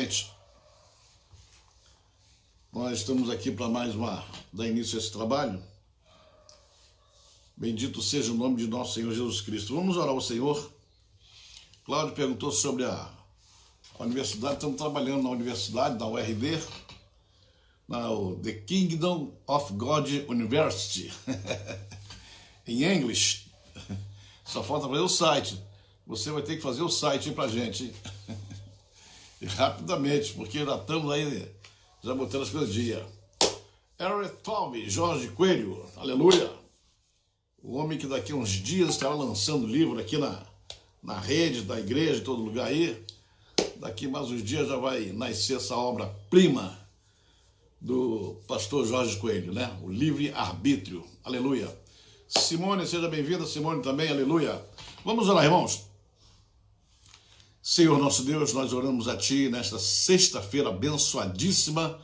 gente. Nós estamos aqui para dar início a esse trabalho. Bendito seja o nome de nosso Senhor Jesus Cristo. Vamos orar ao Senhor. Cláudio perguntou sobre a universidade. Estamos trabalhando na universidade, na URD, The Kingdom of God University, em inglês. Só falta fazer o site. Você vai ter que fazer o site para a gente, hein? E rapidamente, porque já estamos aí, já botando as coisas em dia. Eric Tolby, Jorge Coelho, aleluia. O homem que daqui a uns dias estará lançando livro aqui na rede da igreja, em todo lugar aí. Daqui mais uns dias já vai nascer essa obra-prima do pastor Jorge Coelho, né? O Livre Arbítrio, aleluia. Simone, seja bem-vinda, Simone também, aleluia. Vamos orar, irmãos. Senhor nosso Deus, nós oramos a Ti nesta sexta-feira abençoadíssima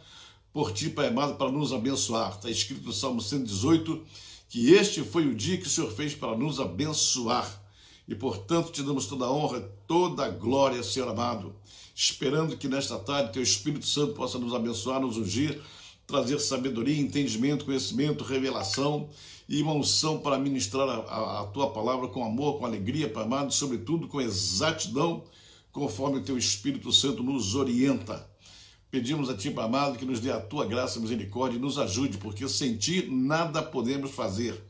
por Ti, Pai amado, para nos abençoar. Está escrito no Salmo 118 que este foi o dia que o Senhor fez para nos abençoar. E, portanto, Te damos toda a honra, toda a glória, Senhor amado, esperando que nesta tarde Teu Espírito Santo possa nos abençoar, nos ungir, trazer sabedoria, entendimento, conhecimento, revelação e uma unção para ministrar a Tua palavra com amor, com alegria, Pai amado, sobretudo com exatidão, conforme o Teu Espírito Santo nos orienta. Pedimos a Ti, Pai amado, que nos dê a Tua graça e misericórdia e nos ajude, porque sem Ti nada podemos fazer.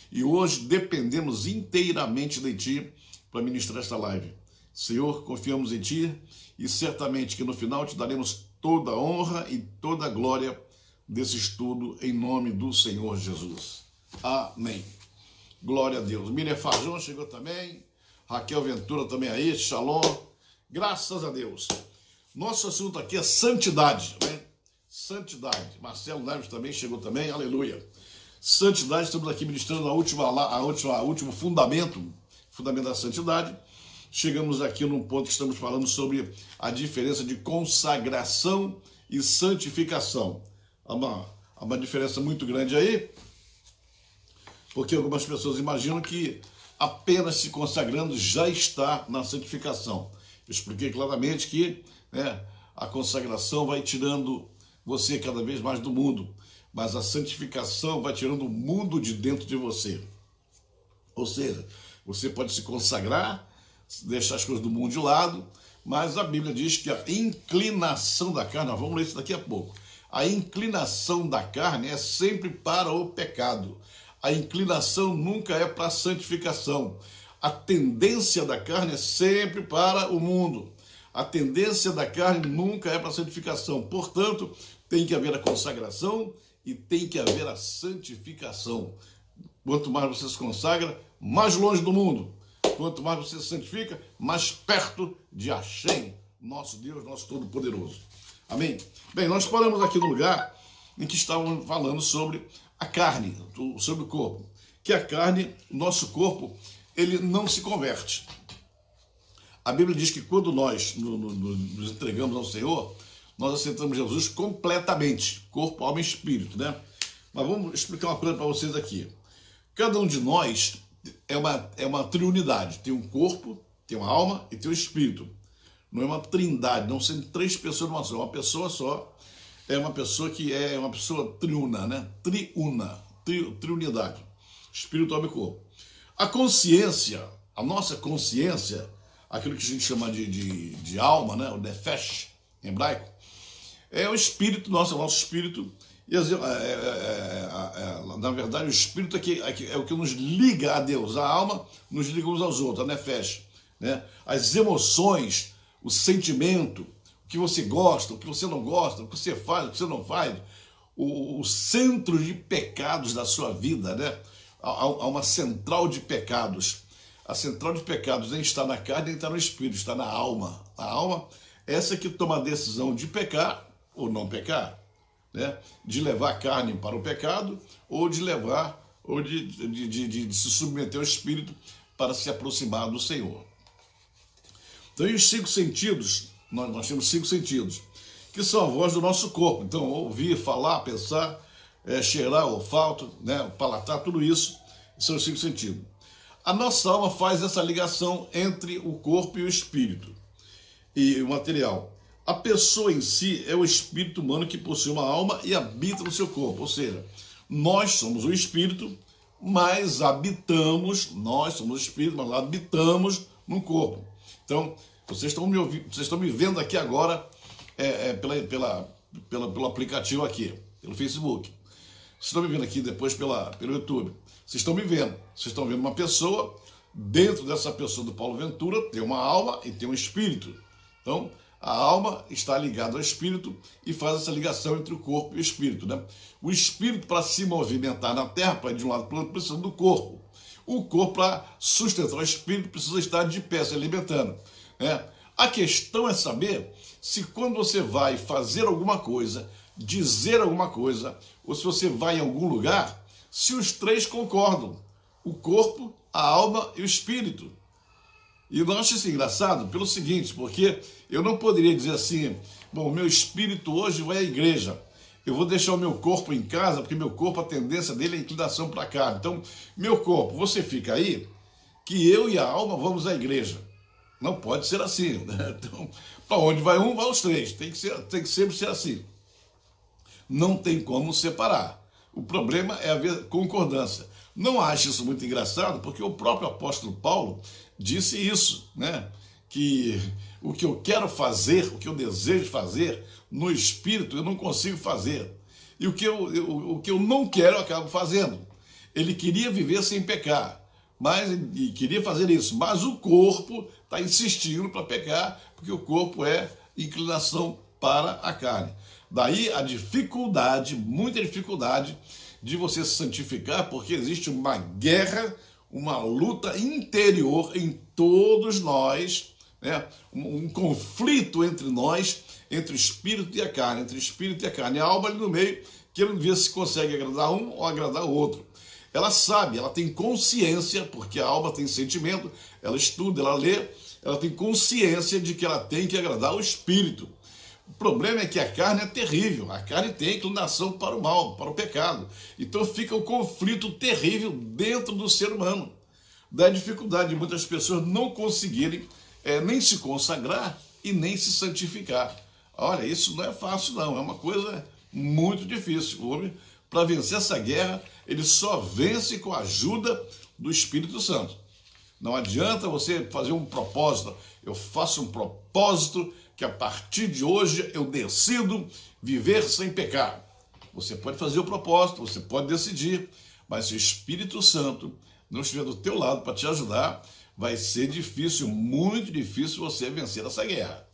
E hoje dependemos inteiramente de Ti para ministrar esta live. Senhor, confiamos em Ti e certamente que no final Te daremos toda a honra e toda a glória desse estudo em nome do Senhor Jesus. Amém. Glória a Deus. Miriam Fajon chegou também. Raquel Ventura também aí. Shalom. Graças a Deus. Nosso assunto aqui é santidade, né? Santidade. Marcelo Neves também chegou também, aleluia. Santidade, estamos aqui ministrando o último fundamento da santidade. Chegamos aqui num ponto que estamos falando sobre a diferença de consagração e santificação. Há uma diferença muito grande aí, porque algumas pessoas imaginam que apenas se consagrando já está na santificação. Eu expliquei claramente que a consagração vai tirando você cada vez mais do mundo, mas a santificação vai tirando o mundo de dentro de você. Ou seja, você pode se consagrar, deixar as coisas do mundo de lado, mas a Bíblia diz que a inclinação da carne, nós vamos ler isso daqui a pouco, a inclinação da carne é sempre para o pecado. A inclinação nunca é para a santificação. A tendência da carne é sempre para o mundo. A tendência da carne nunca é para a santificação. Portanto, tem que haver a consagração e tem que haver a santificação. Quanto mais você se consagra, mais longe do mundo. Quanto mais você se santifica, mais perto de Hashem, nosso Deus, nosso Todo-Poderoso. Amém? Bem, nós paramos aqui no lugar em que estávamos falando sobre a carne, sobre o corpo. Que a carne, o nosso corpo, ele não se converte. A Bíblia diz que quando nós nos entregamos ao Senhor, nós aceitamos Jesus completamente, corpo, alma e espírito, né? Mas vamos explicar uma coisa para vocês aqui. Cada um de nós é uma triunidade. Tem um corpo, tem uma alma e tem um espírito. Não é uma trindade, não são três pessoas numa só. Uma pessoa só é uma pessoa que é uma pessoa triuna, né? Triunidade. Espírito, alma e corpo. A consciência, a nossa consciência, aquilo que a gente chama de alma, né? O nefesh, em hebraico, é o espírito nosso, é o nosso espírito. E na verdade, o espírito é o que nos liga a Deus. A alma nos liga uns aos outros, a nefesh, né? As emoções, o sentimento, o que você gosta, o que você não gosta, o que você faz, o que você não faz, o centro de pecados da sua vida, né? Há uma central de pecados. A central de pecados nem está na carne, nem está no espírito, está na alma. A alma é essa que toma a decisão de pecar ou não pecar, né? De levar a carne para o pecado ou de se submeter ao espírito para se aproximar do Senhor. Então, e os 5 sentidos, nós temos 5 sentidos, que são a voz do nosso corpo. Então, ouvir, falar, pensar, cheirar, olfato, né, palatar, tudo isso são os 5 sentidos. A nossa alma faz essa ligação entre o corpo e o espírito e o material. A pessoa em si é o espírito humano que possui uma alma e habita no seu corpo. Ou seja, nós somos o espírito, mas habitamos, nós somos o espírito, mas habitamos no corpo. Então, vocês estão me ouvindo, vocês estão me vendo aqui agora pelo aplicativo aqui, pelo Facebook. Vocês estão me vendo aqui depois pelo YouTube. Vocês estão me vendo. Vocês estão vendo uma pessoa. Dentro dessa pessoa do Paulo Ventura tem uma alma e tem um espírito. Então, a alma está ligada ao espírito e faz essa ligação entre o corpo e o espírito, né? O espírito, para se movimentar na terra, para ir de um lado para o outro, precisa do corpo. O corpo, para sustentar o espírito, precisa estar de pé, se alimentando, né? A questão é saber se quando você vai fazer alguma coisa, dizer alguma coisa, ou se você vai em algum lugar, se os três concordam. O corpo, a alma e o espírito. E eu acho isso engraçado pelo seguinte, porque eu não poderia dizer assim, bom, meu espírito hoje vai à igreja, eu vou deixar o meu corpo em casa, porque meu corpo, a tendência dele é a inclinação para cá. Então, meu corpo, você fica aí, que eu e a alma vamos à igreja. Não pode ser assim, né? Então, para onde vai um, vai os três. Tem que sempre ser assim. Não tem como separar. O problema é haver concordância. Não acho isso muito engraçado, porque o próprio apóstolo Paulo disse isso, né? Que o que eu quero fazer, o que eu desejo fazer, no espírito eu não consigo fazer. E o que eu não quero, eu acabo fazendo. Ele queria viver sem pecar, e queria fazer isso, mas o corpo está insistindo para pecar, porque o corpo é inclinação para a carne. Daí a dificuldade, muita dificuldade, de você se santificar, porque existe uma guerra, uma luta interior em todos nós, né? Um conflito entre nós, entre o espírito e a carne, entre o espírito e a carne. A alma ali no meio, querendo ver se consegue agradar um ou agradar o outro. Ela sabe, ela tem consciência, porque a alma tem sentimento, ela estuda, ela lê, ela tem consciência de que ela tem que agradar o espírito. O problema é que a carne é terrível, a carne tem inclinação para o mal, para o pecado. Então fica um conflito terrível dentro do ser humano. Da dificuldade de muitas pessoas não conseguirem nem se consagrar e nem se santificar. Olha, isso não é fácil não, é uma coisa muito difícil. O homem, para vencer essa guerra, ele só vence com a ajuda do Espírito Santo. Não adianta você fazer um propósito, eu faço um propósito que a partir de hoje eu decido viver sem pecar. Você pode fazer o propósito, você pode decidir, mas se o Espírito Santo não estiver do teu lado para te ajudar, vai ser difícil, muito difícil você vencer essa guerra.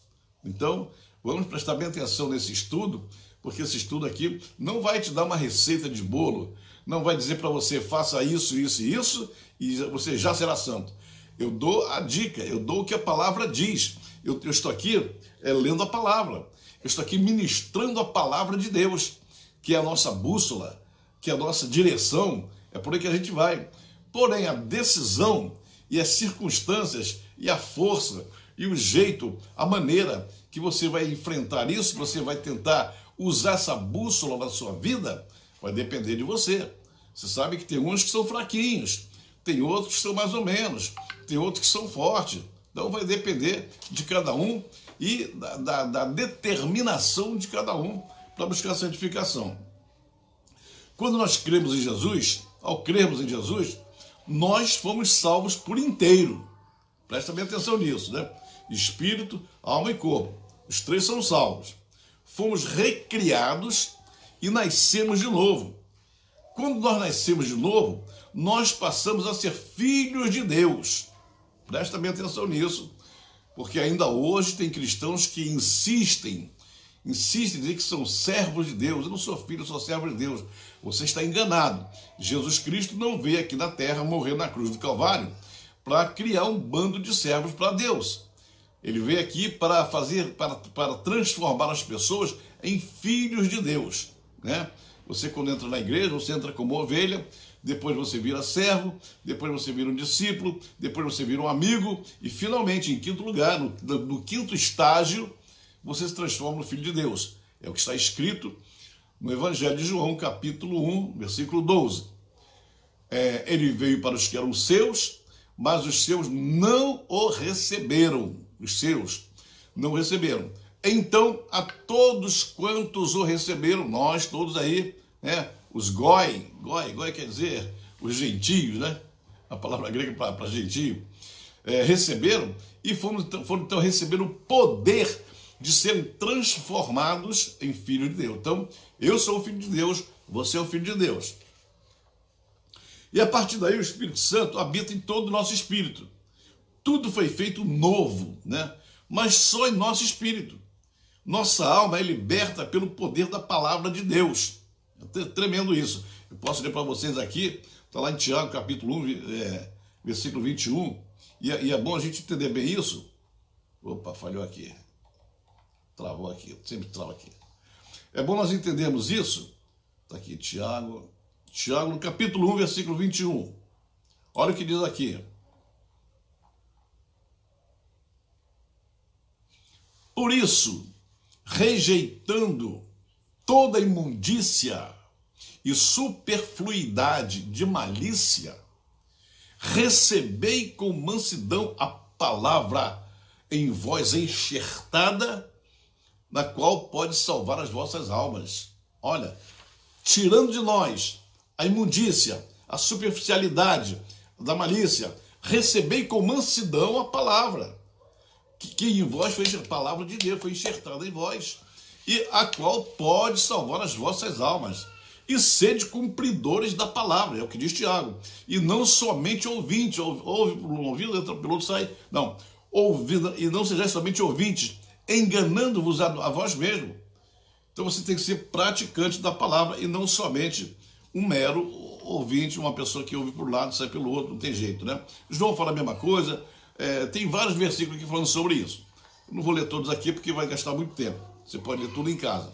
Então, vamos prestar bem atenção nesse estudo, porque esse estudo aqui não vai te dar uma receita de bolo, não vai dizer para você faça isso, isso e isso, e você já será santo. Eu dou a dica, eu dou o que a palavra diz. Eu estou aqui lendo a palavra, eu estou aqui ministrando a palavra de Deus, que é a nossa bússola, que é a nossa direção, é por aí que a gente vai. Porém, a decisão e as circunstâncias e a força e o jeito, a maneira que você vai enfrentar isso, que você vai tentar usar essa bússola na sua vida, vai depender de você. Você sabe que tem uns que são fraquinhos, tem outros que são mais ou menos, tem outros que são fortes. Então vai depender de cada um e da determinação de cada um para buscar a santificação. Quando nós cremos em Jesus, ao crermos em Jesus, nós fomos salvos por inteiro. Presta bem atenção nisso, né? Espírito, alma e corpo. Os três são salvos. Fomos recriados e nascemos de novo. Quando nós nascemos de novo, nós passamos a ser filhos de Deus. Presta bem atenção nisso, porque ainda hoje tem cristãos que insistem em dizer que são servos de Deus. Eu não sou filho, eu sou servo de Deus. Você está enganado. Jesus Cristo não veio aqui na terra morrer na cruz do Calvário para criar um bando de servos para Deus. Ele veio aqui para transformar as pessoas em filhos de Deus, né? Você, quando entra na igreja, você entra como ovelha, depois você vira servo, depois você vira um discípulo, depois você vira um amigo e, finalmente, em quinto lugar, no quinto estágio, você se transforma no Filho de Deus. É o que está escrito no Evangelho de João, capítulo 1, versículo 12. Ele veio para os que eram seus, mas os seus não o receberam. Os seus não o receberam. Então, a todos quantos o receberam, nós todos aí, né, os goi quer dizer os gentios, né, a palavra grega para gentio, receberam e foram então receber o poder de serem transformados em filhos de Deus. Então, eu sou o filho de Deus, você é o filho de Deus. E a partir daí o Espírito Santo habita em todo o nosso espírito. Tudo foi feito novo, né? Mas só em nosso espírito. Nossa alma é liberta pelo poder da palavra de Deus. É tremendo isso. Eu posso ler para vocês aqui, está lá em Tiago, capítulo 1, versículo 21. E é bom a gente entender bem isso. Opa, falhou aqui. Travou aqui, sempre trava aqui. É bom nós entendermos isso. Está aqui, Tiago, no capítulo 1, versículo 21. Olha o que diz aqui. Por isso, rejeitando toda imundícia e superfluidade de malícia, recebei com mansidão a palavra em vós enxertada, na qual pode salvar as vossas almas. Olha, tirando de nós a imundícia, a superficialidade da malícia, recebei com mansidão a palavra, que em vós foi a palavra de Deus, foi enxertada em vós, e a qual pode salvar as vossas almas. E sede cumpridores da palavra, é o que diz Tiago, e não somente ouvintes, ouve por um ouvido, entra pelo outro, sai, não, ouvindo, e não sejais somente ouvintes, enganando-vos a vós mesmo. Então você tem que ser praticante da palavra e não somente um mero ouvinte, uma pessoa que ouve por um lado e sai pelo outro, não tem jeito, né? João fala a mesma coisa, tem vários versículos aqui falando sobre isso. Eu não vou ler todos aqui porque vai gastar muito tempo, você pode ler tudo em casa.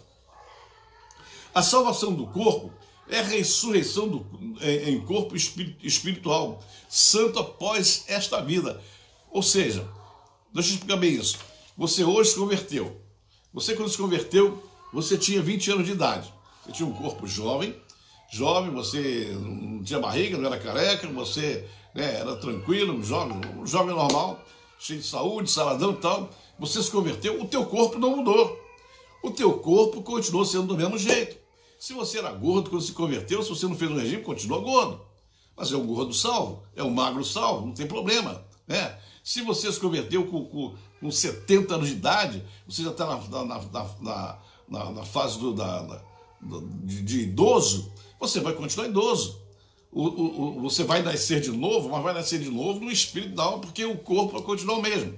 A salvação do corpo é a ressurreição em corpo espiritual, santo após esta vida. Ou seja, deixa eu explicar bem isso. Você hoje se converteu. Você quando se converteu, você tinha 20 anos de idade. Você tinha um corpo jovem, você não tinha barriga, não era careca, você, né, era tranquilo, um jovem normal, cheio de saúde, saradão e tal. Você se converteu, o teu corpo não mudou. O teu corpo continuou sendo do mesmo jeito. Se você era gordo quando se converteu, se você não fez um regime, continua gordo. Mas é um gordo salvo, é um magro salvo, não tem problema, né? Se você se converteu com 70 anos de idade, você já está na fase de idoso, você vai continuar idoso. Você vai nascer de novo, mas vai nascer de novo no espírito da alma, porque o corpo vai continuar o mesmo.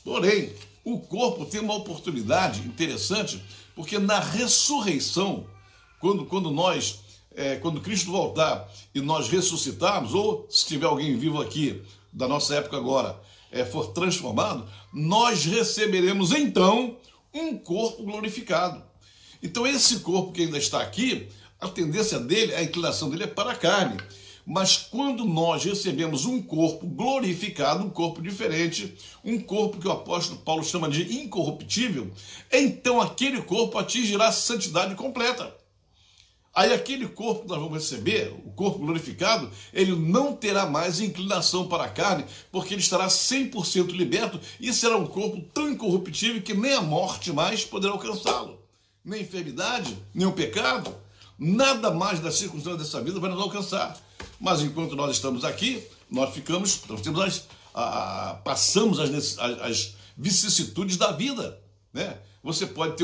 Porém, o corpo tem uma oportunidade interessante, porque na ressurreição, quando Cristo voltar e nós ressuscitarmos, ou se tiver alguém vivo aqui da nossa época agora, for transformado, nós receberemos então um corpo glorificado. Então esse corpo que ainda está aqui, a tendência dele, a inclinação dele é para a carne. Mas quando nós recebemos um corpo glorificado, um corpo diferente, um corpo que o apóstolo Paulo chama de incorruptível, então aquele corpo atingirá a santidade completa. Aí aquele corpo que nós vamos receber, o corpo glorificado, ele não terá mais inclinação para a carne, porque ele estará 100% liberto e será um corpo tão incorruptível que nem a morte mais poderá alcançá-lo. Nem a enfermidade, nem o pecado, nada mais das circunstâncias dessa vida vai nos alcançar. Mas enquanto nós estamos aqui, passamos as vicissitudes da vida, né? Você pode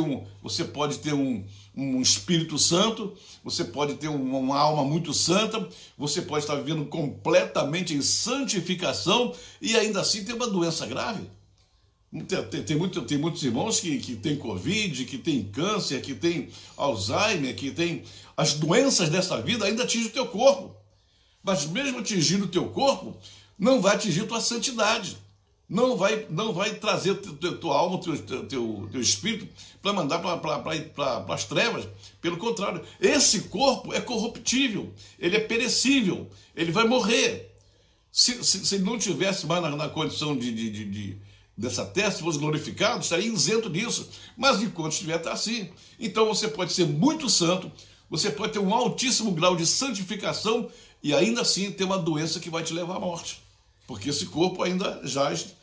ter um Espírito Santo, você pode ter uma alma muito santa, você pode estar vivendo completamente em santificação e ainda assim ter uma doença grave. Tem muitos irmãos que têm Covid, que têm câncer, que têm Alzheimer, que têm as doenças dessa vida, ainda atingem o teu corpo. Mas mesmo atingindo o teu corpo, não vai atingir a tua santidade. Não vai trazer tua alma, teu espírito para mandar para as trevas. Pelo contrário, esse corpo é corruptível, ele é perecível, ele vai morrer. Se ele não tivesse mais na condição dessa terra, se fosse glorificado, estaria isento disso. Mas enquanto estiver, está assim. Então você pode ser muito santo, você pode ter um altíssimo grau de santificação e ainda assim ter uma doença que vai te levar à morte. Porque esse corpo ainda jaz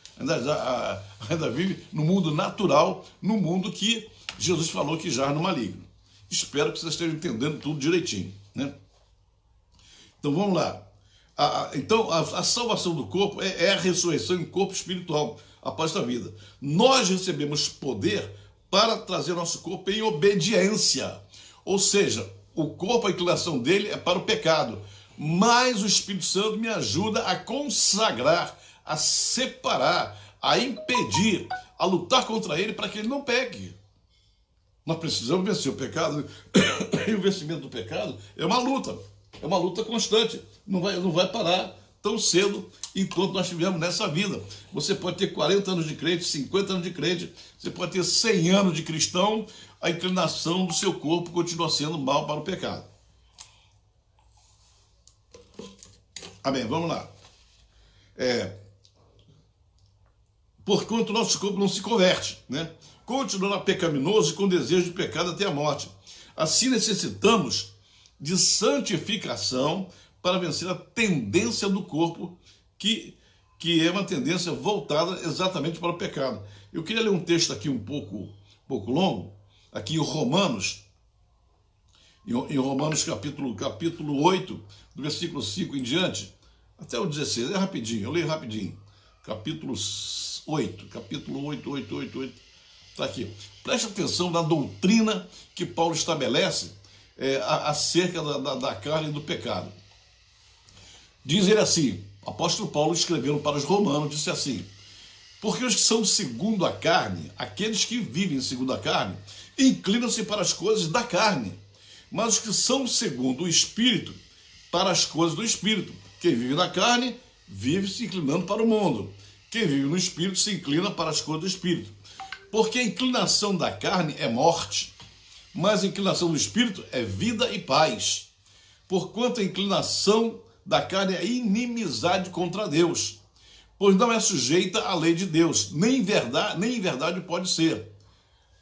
ainda vive no mundo natural, no mundo que Jesus falou que jaz no maligno. Espero que vocês estejam entendendo tudo direitinho, né? Então vamos lá. Então a salvação do corpo é a ressurreição em corpo espiritual após esta vida. Nós recebemos poder para trazer nosso corpo em obediência. Ou seja, o corpo, a inclinação dele é para o pecado. Mas o Espírito Santo me ajuda a consagrar, a separar, a impedir, a lutar contra ele para que ele não peque. Nós precisamos vencer o pecado. E o vencimento do pecado é uma luta constante. Não vai parar tão cedo enquanto nós estivermos nessa vida. Você pode ter 40 anos de crente, 50 anos de crente, você pode ter 100 anos de cristão, a inclinação do seu corpo continua sendo mal para o pecado. Amém, vamos lá. Porquanto o nosso corpo não se converte, né? Continuando pecaminoso e com desejo de pecado até a morte. Assim necessitamos de santificação para vencer a tendência do corpo, que é uma tendência voltada exatamente para o pecado. Eu queria ler um texto aqui um pouco longo, aqui em Romanos, capítulo 8, do versículo 5 em diante, até o 16, eu leio rapidinho. Capítulo 8, está aqui. Preste atenção na doutrina que Paulo estabelece acerca da carne e do pecado. Diz ele assim, o apóstolo Paulo escrevendo para os romanos, disse assim: porque os que são segundo a carne, aqueles que vivem segundo a carne, inclinam-se para as coisas da carne, mas os que são segundo o Espírito, para as coisas do Espírito. Quem vive na carne, vive se inclinando para o mundo. Quem vive no Espírito se inclina para as coisas do Espírito. Porque a inclinação da carne é morte, mas a inclinação do Espírito é vida e paz. Porquanto a inclinação da carne é inimizade contra Deus, pois não é sujeita à lei de Deus, nem em verdade pode ser.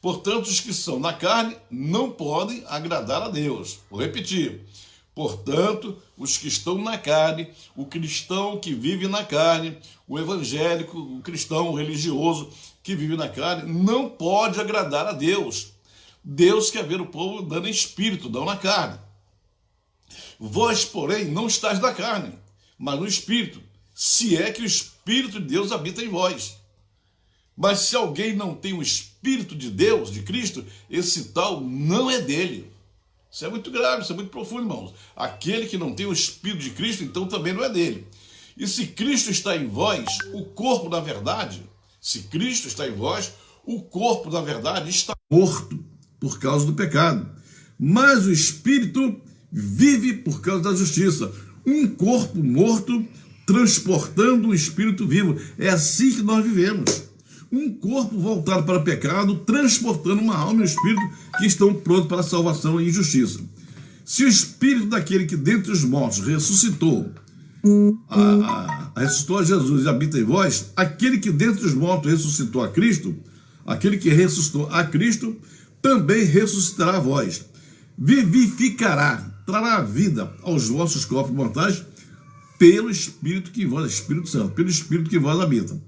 Portanto, os que são na carne não podem agradar a Deus. Vou repetir. Portanto, os que estão na carne, o cristão que vive na carne, o evangélico, o cristão, o religioso que vive na carne, não pode agradar a Deus. Deus quer ver o povo andando em espírito, não na carne. Vós, porém, não estáis na carne, mas no Espírito, se é que o Espírito de Deus habita em vós. Mas se alguém não tem o Espírito de Deus, de Cristo, esse tal não é dele. Isso é muito grave, isso é muito profundo, irmãos. Aquele que não tem o Espírito de Cristo, então também não é dele. E se Cristo está em vós, o corpo, na verdade, se Cristo está em vós, o corpo, na verdade, está morto por causa do pecado. Mas o Espírito vive por causa da justiça. Um corpo morto transportando um espírito vivo. É assim que nós vivemos. Um corpo voltado para o pecado, transportando uma alma e um espírito que estão prontos para a salvação e justiça. Se o espírito daquele que dentre os mortos ressuscitou a Jesus e habita em vós, aquele que dentre os mortos ressuscitou a Cristo, aquele que ressuscitou a Cristo, também ressuscitará a vós. Vivificará, trará vida aos vossos corpos mortais pelo Espírito que vós, Espírito Santo, pelo Espírito que vós habita.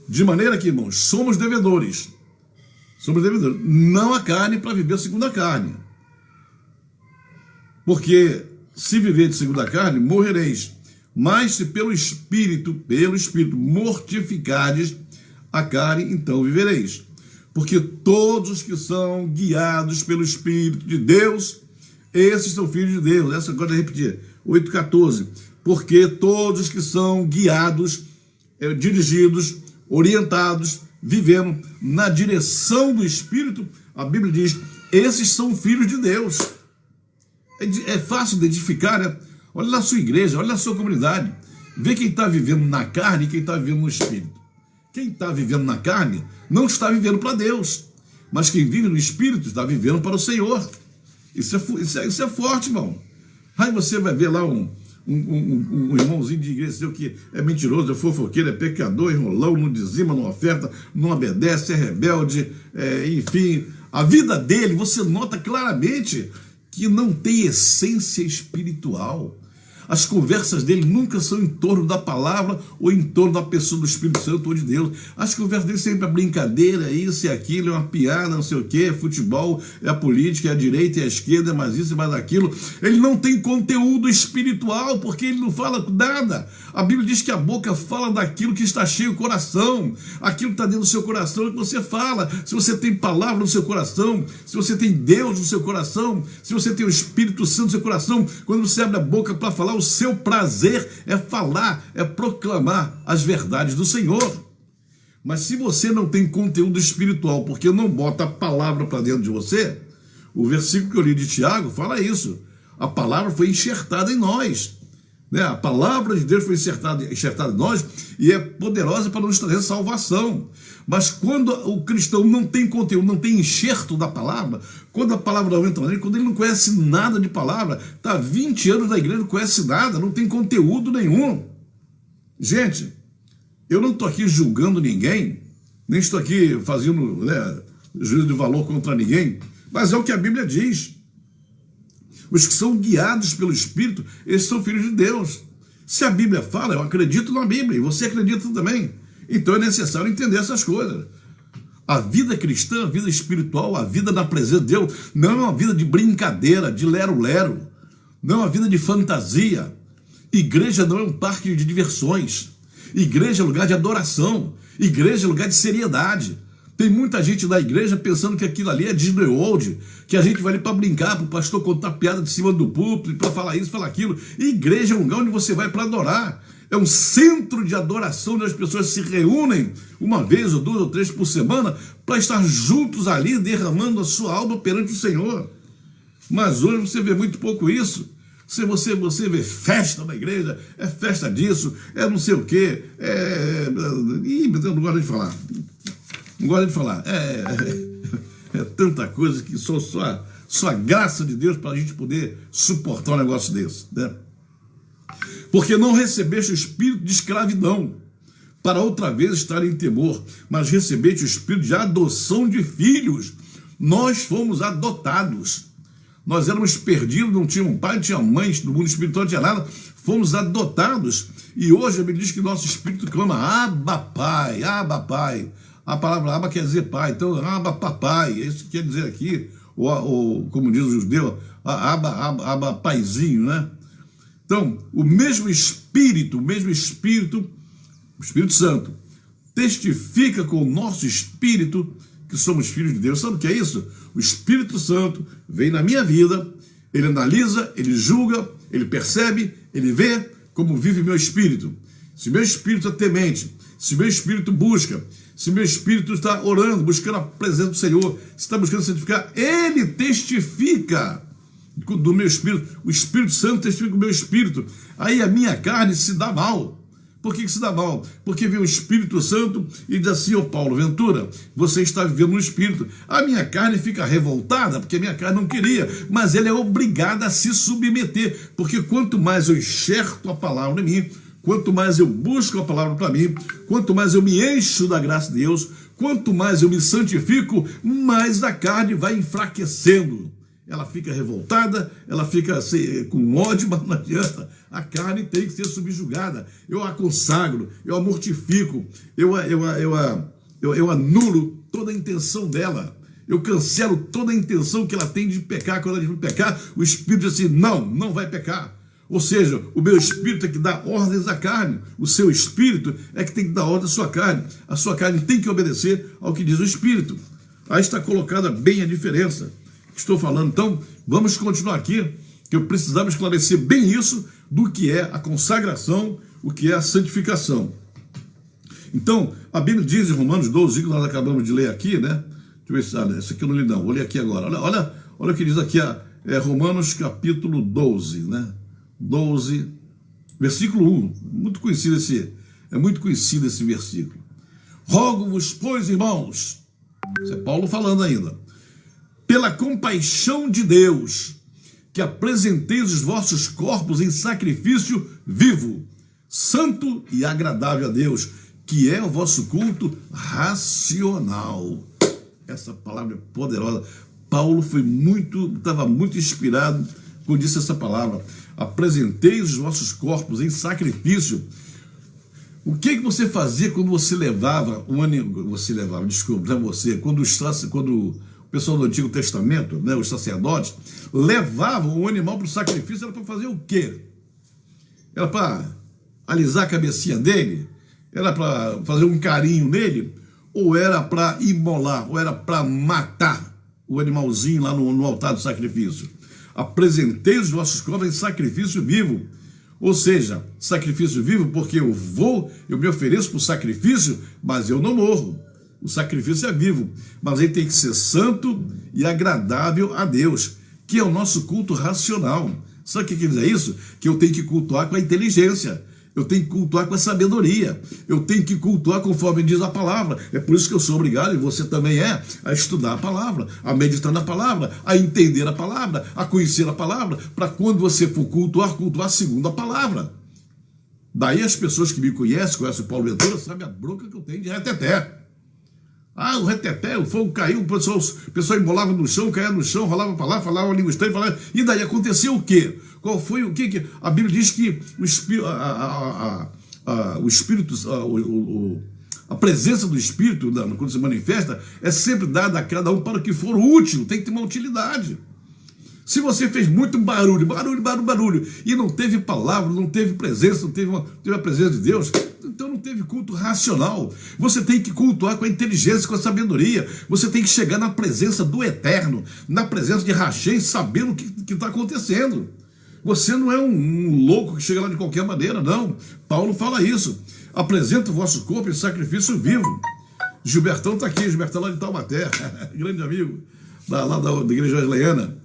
De maneira que, irmãos, somos devedores, não a carne para viver segundo a carne. Porque se viver segundo a carne, morrereis. Mas se pelo Espírito mortificares a carne, então vivereis. Porque todos os que são guiados pelo Espírito de Deus, esses são filhos de Deus. Essa eu gosto de repetir. 8,14. Porque todos os que são guiados, dirigidos, orientados, vivendo na direção do Espírito, a Bíblia diz, esses são filhos de Deus. É fácil identificar, né? Olha na sua igreja, olha na sua comunidade. Vê quem está vivendo na carne e quem está vivendo no Espírito. Quem está vivendo na carne não está vivendo para Deus, mas quem vive no Espírito está vivendo para o Senhor. Isso é forte, irmão. Aí você vai ver lá um irmãozinho de igreja seu que é mentiroso, é fofoqueiro, é pecador, enrolão, não dizima, não oferta, não obedece, é rebelde, enfim. A vida dele, você nota claramente que não tem essência espiritual. As conversas dele nunca são em torno da palavra ou em torno da pessoa do Espírito Santo ou de Deus. As conversas dele sempre é brincadeira, é isso e aquilo, é uma piada, não sei o quê, é futebol, é a política, é a direita, é a esquerda, é mais isso e mais aquilo. Ele não tem conteúdo espiritual, porque ele não fala nada. A Bíblia diz que a boca fala daquilo que está cheio o coração. Aquilo que está dentro do seu coração é que você fala. Se você tem palavra no seu coração, se você tem Deus no seu coração, se você tem o Espírito Santo no seu coração, quando você abre a boca para falar, o seu prazer é falar, é proclamar as verdades do Senhor. Mas se você não tem conteúdo espiritual, porque não bota a palavra para dentro de você, o versículo que eu li de Tiago fala isso. A palavra foi enxertada em nós. Né? A palavra de Deus foi enxertada em nós e é poderosa para nos trazer salvação. Mas quando o cristão não tem conteúdo, não tem enxerto da palavra, quando a palavra não entra nele, quando ele não conhece nada de palavra, está 20 anos na igreja, não conhece nada, não tem conteúdo nenhum. Gente, eu não estou aqui julgando ninguém, nem estou aqui fazendo juízo de valor contra ninguém, mas é o que a Bíblia diz. Os que são guiados pelo Espírito, eles são filhos de Deus. Se a Bíblia fala, eu acredito na Bíblia, e você acredita também. Então é necessário entender essas coisas. A vida cristã, a vida espiritual, a vida na presença de Deus, não é uma vida de brincadeira, de lero-lero. Não é uma vida de fantasia. Igreja não é um parque de diversões. Igreja é lugar de adoração. Igreja é lugar de seriedade. Tem muita gente na igreja pensando que aquilo ali é Disney World, que a gente vai ali para brincar, para o pastor contar piada de cima do púlpito, para falar isso, falar aquilo. E igreja é um lugar onde você vai para adorar. É um centro de adoração onde as pessoas se reúnem uma vez ou 2 ou 3 por semana para estar juntos ali, derramando a sua alma perante o Senhor. Mas hoje você vê muito pouco isso. Você vê festa na igreja, é festa disso, é não sei o quê, eu não gosto de falar. Não gosto de falar. É tanta coisa que só a graça de Deus para a gente poder suportar um negócio desse, né? Porque não recebeste o espírito de escravidão, para outra vez estar em temor, mas recebeste o espírito de adoção de filhos. Nós fomos adotados. Nós éramos perdidos, não tínhamos pai, não tínhamos mãe, no mundo espiritual não tinha nada. Fomos adotados. E hoje a Bíblia diz que nosso espírito clama, Abba Pai, Abba Pai. A palavra Abba quer dizer pai, então Abba Papai, é isso que quer dizer aqui, ou como diz o judeu, Abba Paizinho, né? Então, o mesmo Espírito, o Espírito Santo, testifica com o nosso espírito que somos filhos de Deus. Sabe o que é isso? O Espírito Santo vem na minha vida, ele analisa, ele julga, ele percebe, ele vê como vive meu espírito. Se meu espírito é temente, se meu espírito busca, se meu espírito está orando, buscando a presença do Senhor, se está buscando santificar, ele testifica do meu espírito, o Espírito Santo testifica com o meu espírito. Aí a minha carne se dá mal. Por que se dá mal? Porque vem o Espírito Santo e diz assim, ô Paulo Ventura, você está vivendo no Espírito. A minha carne fica revoltada, porque a minha carne não queria, mas ela é obrigada a se submeter, porque quanto mais eu enxerto a palavra em mim, quanto mais eu busco a palavra para mim, quanto mais eu me encho da graça de Deus, quanto mais eu me santifico, mais a carne vai enfraquecendo. Ela fica revoltada, ela fica assim, com ódio, mas não adianta. A carne tem que ser subjugada. Eu a consagro, eu a mortifico, eu anulo toda a intenção dela. Eu cancelo toda a intenção que ela tem de pecar. Quando ela diz pecar, o Espírito diz assim, não vai pecar. Ou seja, o meu espírito é que dá ordens à carne. O seu espírito é que tem que dar ordem à sua carne. A sua carne tem que obedecer ao que diz o Espírito. Aí está colocada bem a diferença. Estou falando, então, vamos continuar aqui, que eu precisava esclarecer bem isso do que é a consagração, o que é a santificação. Então, a Bíblia diz em Romanos 12, que nós acabamos de ler aqui, né? Deixa eu ver se esse aqui eu não li não, vou ler aqui agora. Olha o que diz aqui, Romanos capítulo 12, né? 12, versículo 1, muito conhecido esse versículo. Rogo-vos, pois, irmãos, isso é Paulo falando ainda, pela compaixão de Deus, que apresenteis os vossos corpos em sacrifício vivo, santo e agradável a Deus, que é o vosso culto racional. Essa palavra é poderosa. Paulo estava muito inspirado quando disse essa palavra. apresenteis os vossos corpos em sacrifício. O que você fazia quando você levava um animal? Quando o pessoal do Antigo Testamento, né, os sacerdotes, levavam o animal para o sacrifício, era para fazer o quê? Era para alisar a cabecinha dele? Era para fazer um carinho nele? Ou era para imolar? Ou era para matar o animalzinho lá no altar do sacrifício? Apresentei os vossos corpos em sacrifício vivo. Ou seja, sacrifício vivo, porque eu me ofereço para o sacrifício, mas eu não morro. O sacrifício é vivo, mas ele tem que ser santo e agradável a Deus, que é o nosso culto racional. Sabe o que quer dizer isso? Que eu tenho que cultuar com a inteligência, eu tenho que cultuar com a sabedoria, eu tenho que cultuar conforme diz a palavra. É por isso que eu sou obrigado, e você também é, a estudar a palavra, a meditar na palavra, a entender a palavra, a conhecer a palavra, para quando você for cultuar segundo a palavra. Daí as pessoas que me conhecem o Paulo Ventura, sabem a bronca que eu tenho de reteté. O reteté, o fogo caiu, o pessoal embolava no chão, caía no chão, rolava para lá, falava uma língua estranha, e daí aconteceu o quê? Qual foi o que? A Bíblia diz que o Espírito, a presença do Espírito, quando se manifesta, é sempre dada a cada um para o que for útil, tem que ter uma utilidade. Se você fez muito barulho, e não teve palavra, não teve presença, não teve a presença de Deus, então não teve culto racional. Você tem que cultuar com a inteligência, com a sabedoria. Você tem que chegar na presença do Eterno, na presença de Rachém, sabendo o que está acontecendo. Você não é um louco que chega lá de qualquer maneira, não. Paulo fala isso. Apresenta o vosso corpo em sacrifício vivo. Gilbertão está aqui, Gilbertão lá de Taubaté, grande amigo, lá da Igreja Wesleyana.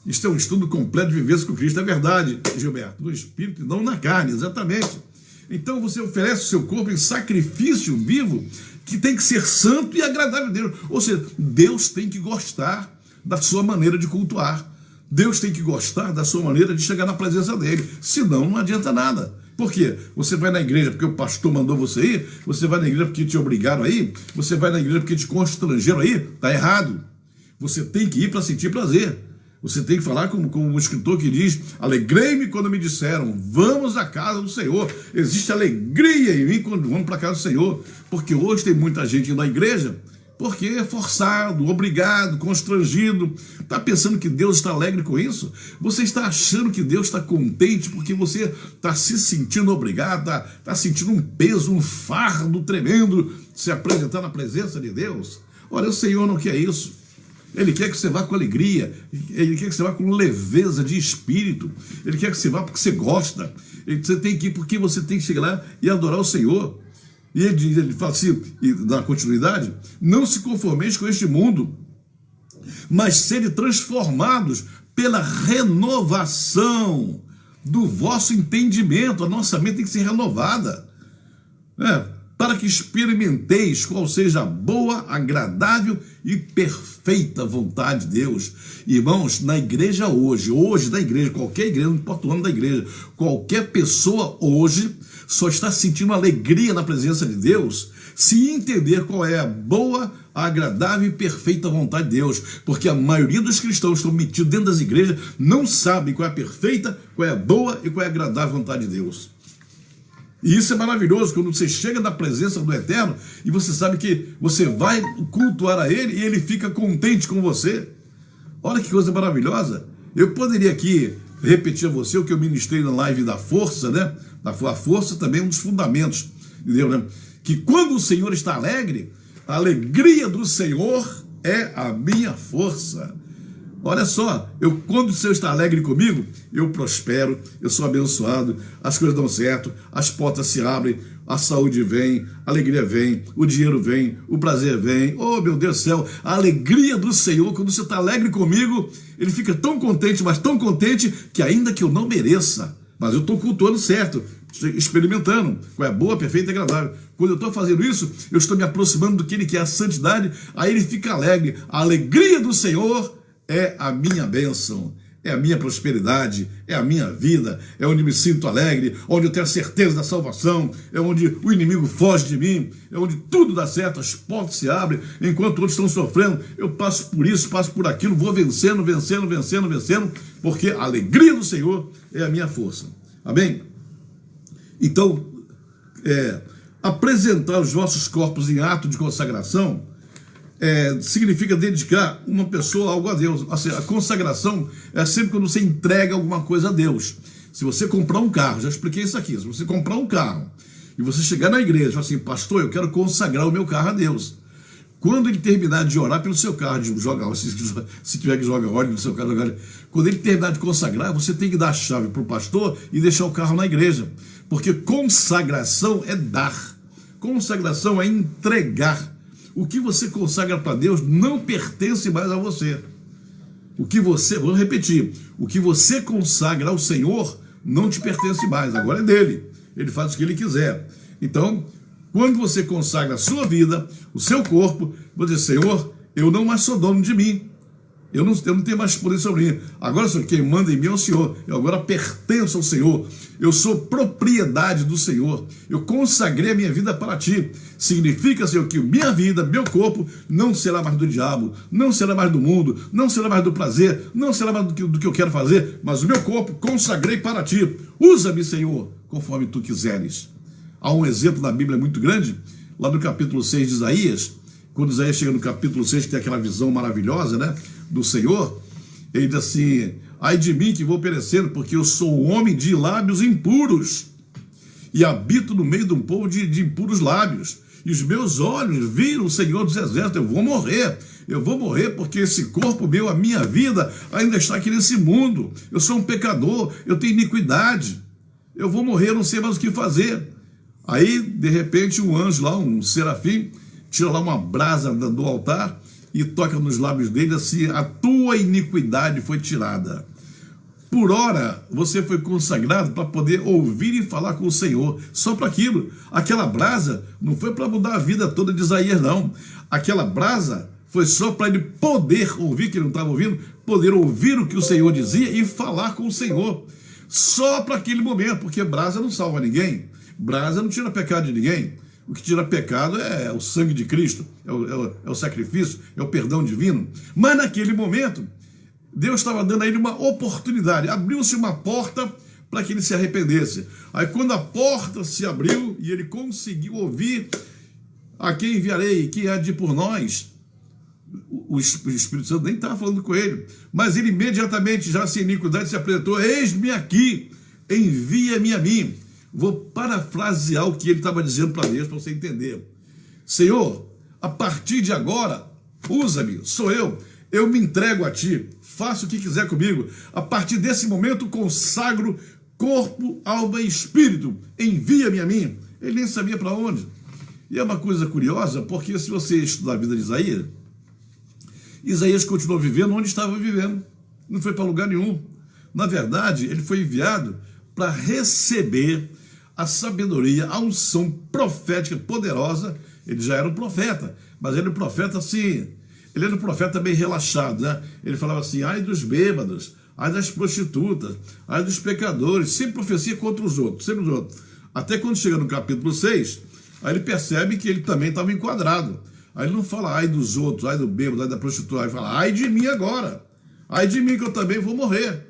Isto é um estudo completo de vivência com Cristo, é verdade, Gilberto, no Espírito e não na carne, exatamente. Então você oferece o seu corpo em sacrifício vivo, que tem que ser santo e agradável a Deus. Ou seja, Deus tem que gostar da sua maneira de cultuar. Deus tem que gostar da sua maneira de chegar na presença dele. Senão não adianta nada. Por quê? Você vai na igreja porque o pastor mandou você ir? Você vai na igreja porque te obrigaram a ir? Você vai na igreja porque te constrangeram a ir? Está errado. Você tem que ir para sentir prazer. Você tem que falar como um escritor que diz: alegrei-me quando me disseram, vamos à casa do Senhor. Existe alegria em mim quando vamos para a casa do Senhor. Porque hoje tem muita gente indo à igreja porque é forçado, obrigado, constrangido. Está pensando que Deus está alegre com isso? Você está achando que Deus está contente porque você está se sentindo obrigado, está sentindo um peso, um fardo tremendo se apresentar na presença de Deus? Olha, o Senhor não quer isso. Ele quer que você vá com alegria, ele quer que você vá com leveza de espírito, ele quer que você vá porque você gosta, você tem que ir porque você tem que chegar lá e adorar o Senhor. E ele fala assim, e dá continuidade: não se conformeis com este mundo, mas sede transformados pela renovação do vosso entendimento. A nossa mente tem que ser renovada, para que experimenteis qual seja a boa, agradável e perfeita vontade de Deus. Irmãos, na igreja hoje na igreja, qualquer igreja, não importa o ano da igreja, qualquer pessoa hoje só está sentindo alegria na presença de Deus se entender qual é a boa, agradável e perfeita vontade de Deus, porque a maioria dos cristãos que estão metidos dentro das igrejas não sabem qual é a perfeita, qual é a boa e qual é a agradável vontade de Deus. E isso é maravilhoso, quando você chega na presença do Eterno e você sabe que você vai cultuar a Ele e Ele fica contente com você. Olha que coisa maravilhosa. Eu poderia aqui repetir a você o que eu ministrei na live da força, né? A força também é um dos fundamentos, entendeu, né? Que quando o Senhor está alegre, a alegria do Senhor é a minha força. Olha só, quando o Senhor está alegre comigo, eu prospero, eu sou abençoado, as coisas dão certo, as portas se abrem, a saúde vem, a alegria vem, o dinheiro vem, o prazer vem. Oh, meu Deus do céu, a alegria do Senhor, quando você está alegre comigo, Ele fica tão contente, mas tão contente, que ainda que eu não mereça, mas eu estou cultuando certo, experimentando qual é boa, perfeita e agradável. Quando eu estou fazendo isso, eu estou me aproximando do que Ele quer, a santidade, aí Ele fica alegre. A alegria do Senhor é a minha bênção, é a minha prosperidade, é a minha vida, é onde me sinto alegre, onde eu tenho a certeza da salvação, é onde o inimigo foge de mim, é onde tudo dá certo, as portas se abrem, enquanto outros estão sofrendo, eu passo por isso, passo por aquilo, vou vencendo, porque a alegria do Senhor é a minha força. Amém? Então, apresentar os vossos corpos em ato de consagração significa dedicar uma pessoa a algo a Deus. Assim, a consagração é sempre quando você entrega alguma coisa a Deus. Se você comprar um carro, já expliquei isso aqui, se você comprar um carro e você chegar na igreja e falar assim, pastor, eu quero consagrar o meu carro a Deus. Quando ele terminar de orar pelo seu carro, se tiver que jogar óleo no seu carro, quando ele terminar de consagrar, você tem que dar a chave para o pastor e deixar o carro na igreja. Porque consagração é dar. Consagração é entregar. O que você consagra para Deus não pertence mais a você. Vou repetir, o que você consagra ao Senhor não te pertence mais, agora é dele. Ele faz o que ele quiser. Então, quando você consagra a sua vida, o seu corpo, você diz, Senhor, eu não mais sou dono de mim. Eu não tenho mais poder sobre mim. Agora, Senhor, quem manda em mim é o Senhor. Eu agora pertenço ao Senhor. Eu sou propriedade do Senhor. Eu consagrei a minha vida para ti. Significa, Senhor, que minha vida, meu corpo, não será mais do diabo, não será mais do mundo, não será mais do prazer, não será mais do que eu quero fazer, mas o meu corpo consagrei para ti. Usa-me, Senhor, conforme tu quiseres. Há um exemplo na Bíblia muito grande, lá no capítulo 6 de Isaías, quando Isaías chega no capítulo 6, que tem aquela visão maravilhosa, né, do Senhor, ele diz assim, ai de mim que vou perecendo, porque eu sou um homem de lábios impuros, e habito no meio de um povo de impuros lábios, e os meus olhos viram o Senhor dos Exércitos, eu vou morrer porque esse corpo meu, a minha vida, ainda está aqui nesse mundo, eu sou um pecador, eu tenho iniquidade, eu vou morrer, eu não sei mais o que fazer. Aí, de repente, um anjo lá, um serafim, tira lá uma brasa do altar e toca nos lábios dele assim, a tua iniquidade foi tirada. Por ora, você foi consagrado para poder ouvir e falar com o Senhor, só para aquilo. Aquela brasa não foi para mudar a vida toda de Isaías, não. Aquela brasa foi só para ele poder ouvir, que ele não estava ouvindo, poder ouvir o que o Senhor dizia e falar com o Senhor. Só para aquele momento, porque brasa não salva ninguém. Brasa não tira pecado de ninguém. O que tira pecado é o sangue de Cristo, é o sacrifício, é o perdão divino. Mas naquele momento, Deus estava dando a ele uma oportunidade. Abriu-se uma porta para que ele se arrependesse. Aí quando a porta se abriu e ele conseguiu ouvir, a quem enviarei, quem há de ir por nós? O Espírito Santo nem estava falando com ele. Mas ele imediatamente, já sem iniquidade, se apresentou. Eis-me aqui, envia-me a mim. Vou parafrasear o que ele estava dizendo para Deus, para você entender. Senhor, a partir de agora, usa-me, sou eu me entrego a ti, faça o que quiser comigo. A partir desse momento, consagro corpo, alma e espírito, envia-me a mim. Ele nem sabia para onde. E é uma coisa curiosa, porque se você estudar a vida de Isaías, Isaías continuou vivendo onde estava vivendo, não foi para lugar nenhum. Na verdade, ele foi enviado para receber a sabedoria, a unção profética poderosa. Ele já era um profeta, mas ele era um profeta assim, ele era um profeta bem relaxado, né? Ele falava assim, ai dos bêbados, ai das prostitutas, ai dos pecadores, sempre profecia contra os outros, sempre os outros. Até quando chega no capítulo 6, aí ele percebe que ele também estava enquadrado. Aí ele não fala ai dos outros, ai do bêbado, ai da prostituta, ele fala ai de mim agora, ai de mim que eu também vou morrer.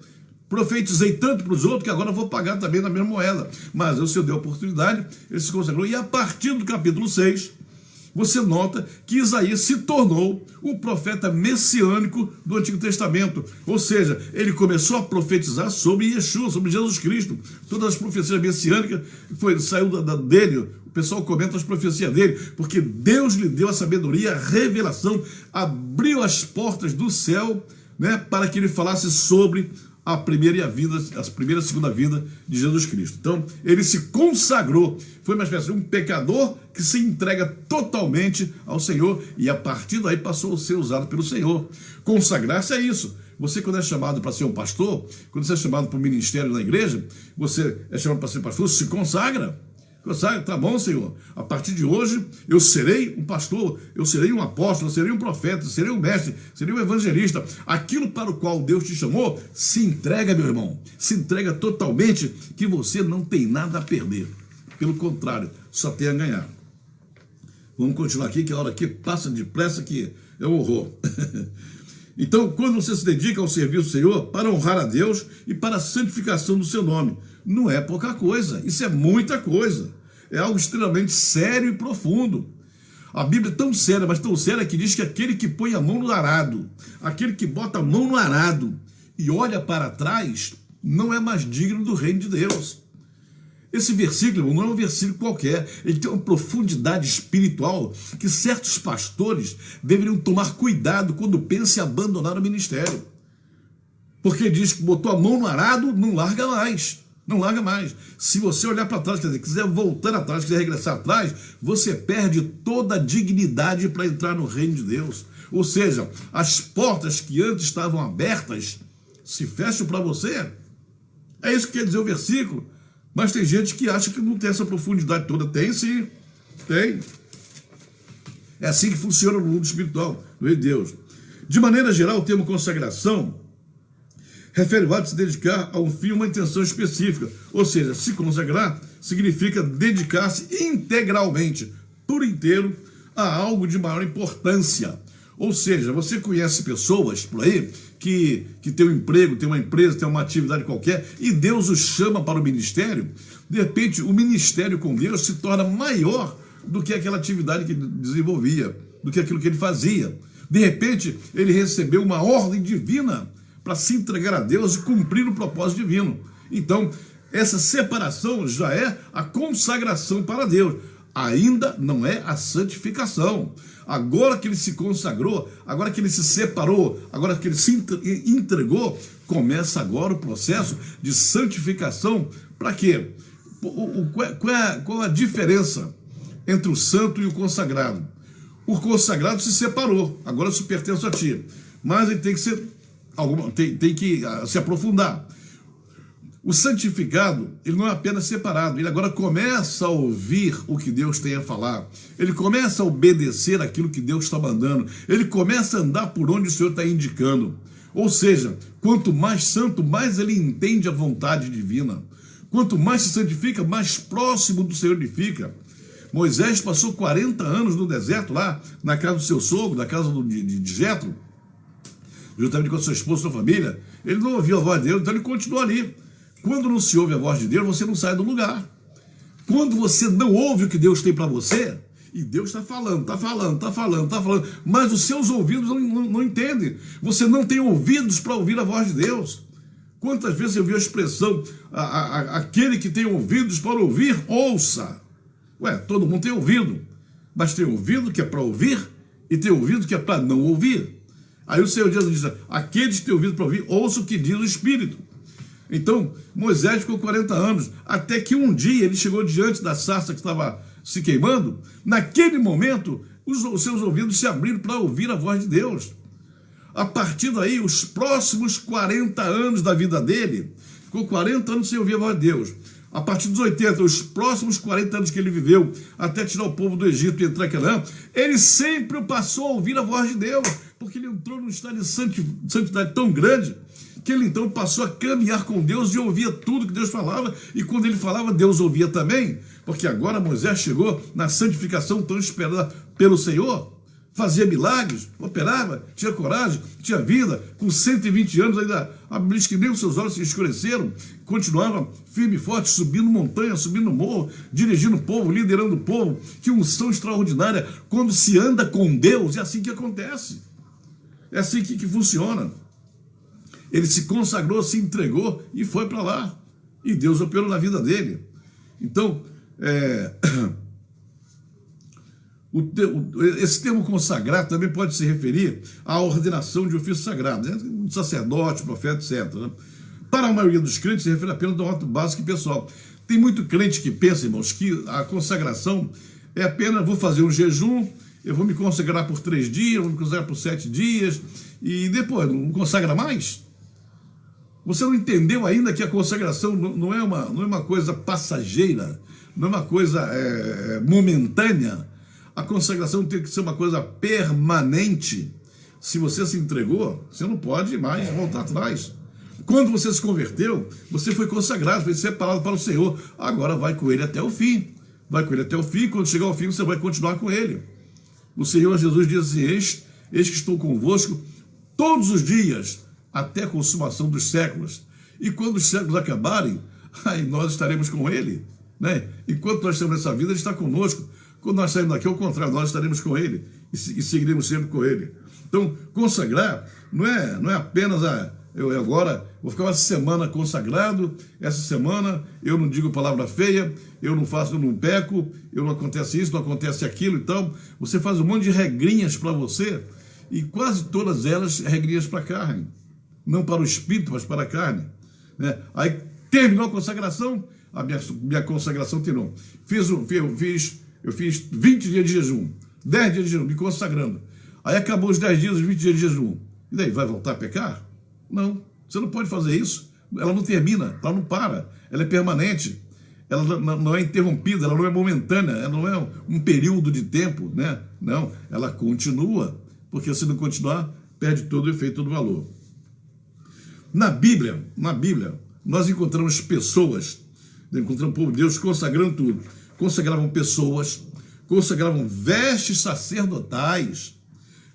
Profetizei tanto para os outros que agora eu vou pagar também na mesma moeda. Mas o Senhor deu a oportunidade, ele se consagrou. E a partir do capítulo 6, você nota que Isaías se tornou o profeta messiânico do Antigo Testamento. Ou seja, ele começou a profetizar sobre Yeshua, sobre Jesus Cristo. Todas as profecias messiânicas saiu dele. O pessoal comenta as profecias dele, porque Deus lhe deu a sabedoria, a revelação, abriu as portas do céu, né, para que ele falasse sobre a primeira e a segunda vinda de Jesus Cristo. Então, ele se consagrou, foi uma espécie de um pecador que se entrega totalmente ao Senhor e a partir daí passou a ser usado pelo Senhor. Consagrar-se é isso. Você, quando é chamado para ser um pastor, quando você é chamado para o ministério na igreja, você é chamado para ser pastor, se consagra. Sabe? Tá bom, Senhor, a partir de hoje eu serei um pastor, eu serei um apóstolo, eu serei um profeta, eu serei um mestre, serei um evangelista. Aquilo para o qual Deus te chamou, se entrega, meu irmão, se entrega totalmente, que você não tem nada a perder. Pelo contrário, só tem a ganhar. Vamos continuar aqui, que a hora aqui passa depressa, que é um horror. Então, quando você se dedica ao serviço do Senhor, para honrar a Deus e para a santificação do seu nome, não é pouca coisa, isso é muita coisa. É algo extremamente sério e profundo. A Bíblia é tão séria, mas tão séria, que diz que aquele que põe a mão no arado, aquele que bota a mão no arado e olha para trás, não é mais digno do reino de Deus. Esse versículo não é um versículo qualquer, ele tem uma profundidade espiritual que certos pastores deveriam tomar cuidado quando pensam em abandonar o ministério. Porque diz que botou a mão no arado, não larga mais. Não larga mais. Se você olhar para trás, quer dizer, quiser voltar atrás, quiser regressar atrás, você perde toda a dignidade para entrar no reino de Deus. Ou seja, as portas que antes estavam abertas se fecham para você. É isso que quer dizer o versículo. Mas tem gente que acha que não tem essa profundidade toda. Tem sim, tem. É assim que funciona no mundo espiritual, no reino de Deus. De maneira geral, o termo consagração refere o ato de se dedicar a um fim, uma intenção específica. Ou seja, se consagrar significa dedicar-se integralmente, por inteiro, a algo de maior importância. Ou seja, você conhece pessoas por aí que tem um emprego, tem uma empresa, tem uma atividade qualquer, e Deus os chama para o ministério. De repente, o ministério com Deus se torna maior do que aquela atividade que ele desenvolvia, do que aquilo que ele fazia. De repente, ele recebeu uma ordem divina para se entregar a Deus e cumprir o propósito divino. Então, essa separação já é a consagração para Deus. Ainda não é a santificação. Agora que ele se consagrou, agora que ele se separou, agora que ele se entregou, começa agora o processo de santificação. Para quê? Qual a diferença entre o santo e o consagrado? O consagrado se separou, agora isso pertence a ti. Mas ele tem que se aprofundar. O santificado, ele não é apenas separado, ele agora começa a ouvir o que Deus tem a falar, ele começa a obedecer aquilo que Deus está mandando, ele começa a andar por onde o Senhor está indicando. Ou seja, quanto mais santo, mais ele entende a vontade divina. Quanto mais se santifica, mais próximo do Senhor ele fica. Moisés passou 40 anos no deserto, lá na casa do seu sogro, na casa de Jetro, juntamente com a sua esposa e sua família. Ele não ouviu a voz de Deus, então ele continuou ali. Quando não se ouve a voz de Deus, você não sai do lugar. Quando você não ouve o que Deus tem para você, e Deus está falando, mas os seus ouvidos não entendem. Você não tem ouvidos para ouvir a voz de Deus. Quantas vezes eu vi a expressão, aquele que tem ouvidos para ouvir, ouça. Ué, todo mundo tem ouvido, mas tem ouvido que é para ouvir e tem ouvido que é para não ouvir. Aí o Senhor Jesus diz, aqueles que têm ouvido para ouvir, ouça o que diz o Espírito. Então, Moisés ficou 40 anos, até que um dia ele chegou diante da sarça que estava se queimando. Naquele momento, os seus ouvidos se abriram para ouvir a voz de Deus. A partir daí, os próximos 40 anos da vida dele, ficou 40 anos sem ouvir a voz de Deus. A partir dos 80, os próximos 40 anos que ele viveu, até tirar o povo do Egito e entrar em Canaã, ele sempre passou a ouvir a voz de Deus, porque ele entrou num estado de santidade tão grande, que ele então passou a caminhar com Deus e ouvia tudo que Deus falava, e quando ele falava, Deus ouvia também, porque agora Moisés chegou na santificação tão esperada pelo Senhor, fazia milagres, operava, tinha coragem, tinha vida, com 120 anos ainda, a Bíblia diz que nem os seus olhos se escureceram, continuava firme e forte, subindo montanha, subindo morro, dirigindo o povo, liderando o povo. Que unção extraordinária, quando se anda com Deus, é assim que acontece, é assim que funciona. Ele se consagrou, se entregou e foi para lá. E Deus operou na vida dele. Então, esse termo consagrar também pode se referir à ordenação de ofício sagrado, né? Sacerdote, profeta, etc. Né? Para a maioria dos crentes, se refere apenas a um ato básico e pessoal. Tem muito crente que pensa, irmãos, que a consagração é apenas, vou fazer um jejum, eu vou me consagrar por 3 dias, vou me consagrar por 7 dias, e depois, não consagra mais? Você não entendeu ainda que a consagração não é uma coisa passageira, não é uma coisa momentânea. A consagração tem que ser uma coisa permanente. Se você se entregou, você não pode mais voltar atrás. Quando você se converteu, você foi consagrado, foi separado para o Senhor. Agora vai com Ele até o fim. Vai com Ele até o fim. Quando chegar ao fim, você vai continuar com Ele. O Senhor Jesus diz assim: eis que estou convosco todos os dias, até a consumação dos séculos. E quando os séculos acabarem, aí nós estaremos com Ele, né? Enquanto nós estamos nessa vida, Ele está conosco. Quando nós saímos daqui, ao contrário, nós estaremos com Ele e seguiremos sempre com Ele. Então, consagrar não é apenas eu agora vou ficar uma semana consagrado, essa semana eu não digo palavra feia, eu não peco, não acontece isso, não acontece aquilo. Então, você faz um monte de regrinhas para você, e quase todas elas regrinhas para a carne, não para o espírito, mas para a carne, né? Aí terminou a consagração, a minha consagração terminou. Eu fiz 20 dias de jejum, 10 dias de jejum, me consagrando. Aí acabou os 10 dias, os 20 dias de jejum. E daí, vai voltar a pecar? Não, você não pode fazer isso. Ela não termina, ela não para, ela é permanente. Ela não é interrompida, ela não é momentânea, ela não é um período de tempo, né? Não, ela continua, porque se não continuar, perde todo o efeito, todo o valor. Na Bíblia, nós encontramos pessoas, encontramos o povo de Deus consagrando tudo. Consagravam pessoas, consagravam vestes sacerdotais,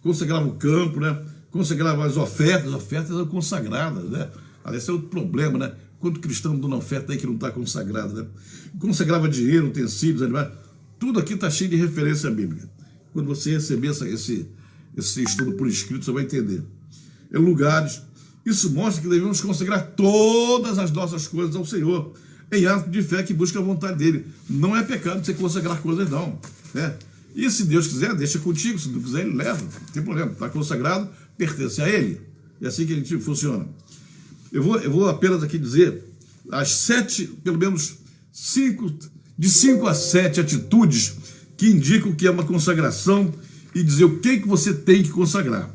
consagravam o campo, né? Consagravam as ofertas eram consagradas, né? Aliás, esse é outro problema, né? Quanto cristão dando oferta aí que não está consagrado, né? Consagrava dinheiro, utensílios, animais, tudo aqui está cheio de referência à Bíblia. Quando você receber esse estudo por escrito, você vai entender. Em lugares, isso mostra que devemos consagrar todas as nossas coisas ao Senhor, em ato de fé que busca a vontade dele. Não é pecado você consagrar coisas, não, né? E se Deus quiser, deixa contigo. Se não quiser, ele leva. Não tem problema. Está consagrado, pertence a ele. É assim que a gente funciona. Eu vou apenas aqui dizer as 7, pelo menos 5 a 7 atitudes que indicam que é uma consagração, e dizer o que você tem que consagrar,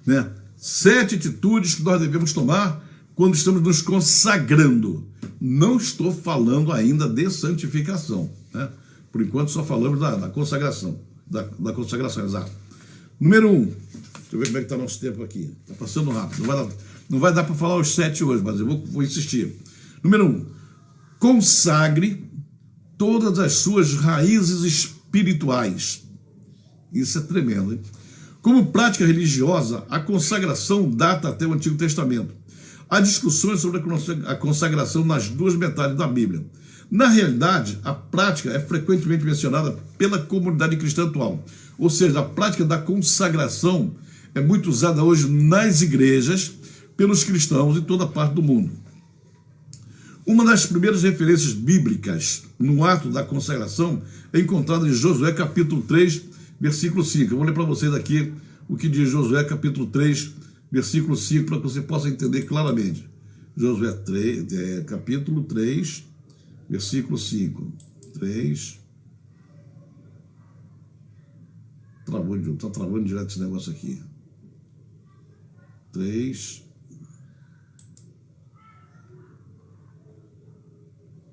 né? 7 atitudes que nós devemos tomar quando estamos nos consagrando. Não estou falando ainda de santificação, né? Por enquanto só falamos da consagração, da consagração, exato. Número 1, deixa eu ver como é que está nosso tempo aqui, está passando rápido, não vai dar para falar os 7 hoje, mas eu vou insistir. Número 1, consagre todas as suas raízes espirituais. Isso é tremendo, hein? Como prática religiosa, a consagração data até o Antigo Testamento. Há discussões sobre a consagração nas duas metades da Bíblia. Na realidade, a prática é frequentemente mencionada pela comunidade cristã atual. Ou seja, a prática da consagração é muito usada hoje nas igrejas pelos cristãos em toda parte do mundo. Uma das primeiras referências bíblicas no ato da consagração é encontrada em Josué capítulo 3, versículo 5. Eu vou ler para vocês aqui o que diz Josué capítulo 3, versículo 5, para que você possa entender claramente. Josué 3, capítulo 3, versículo 5. 3. Está travando direto esse negócio aqui. 3.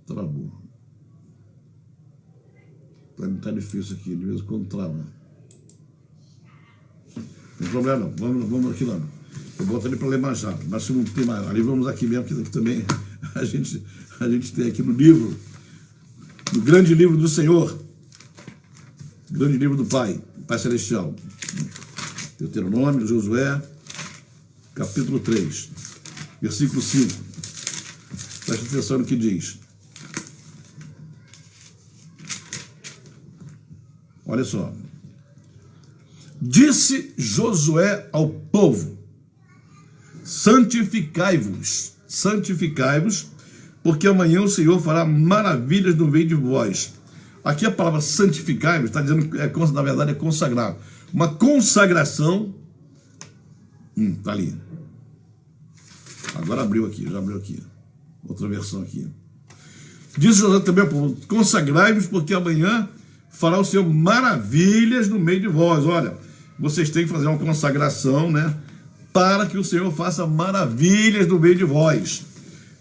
Travou. Tá difícil aqui, de vez em quando trava. Não tem problema não, vamos aqui lá. Eu boto ali para ler mais rápido, mas se não tem mais, ali vamos aqui mesmo, que também a gente tem aqui no livro, no grande livro do Senhor, grande livro do Pai Celestial. Deuteronômio, Josué, capítulo 3, versículo 5. Preste atenção no que diz. Olha só. Disse Josué ao povo: santificai-vos, porque amanhã o Senhor fará maravilhas no meio de vós. Aqui a palavra santificai-vos está dizendo que na verdade é consagrar. Uma consagração. Está ali. Agora já abriu aqui. Outra versão aqui. Diz Josué também ao povo: consagrai-vos, porque amanhã fará o Senhor maravilhas no meio de vós. Olha, vocês têm que fazer uma consagração, né? Para que o Senhor faça maravilhas no meio de vós.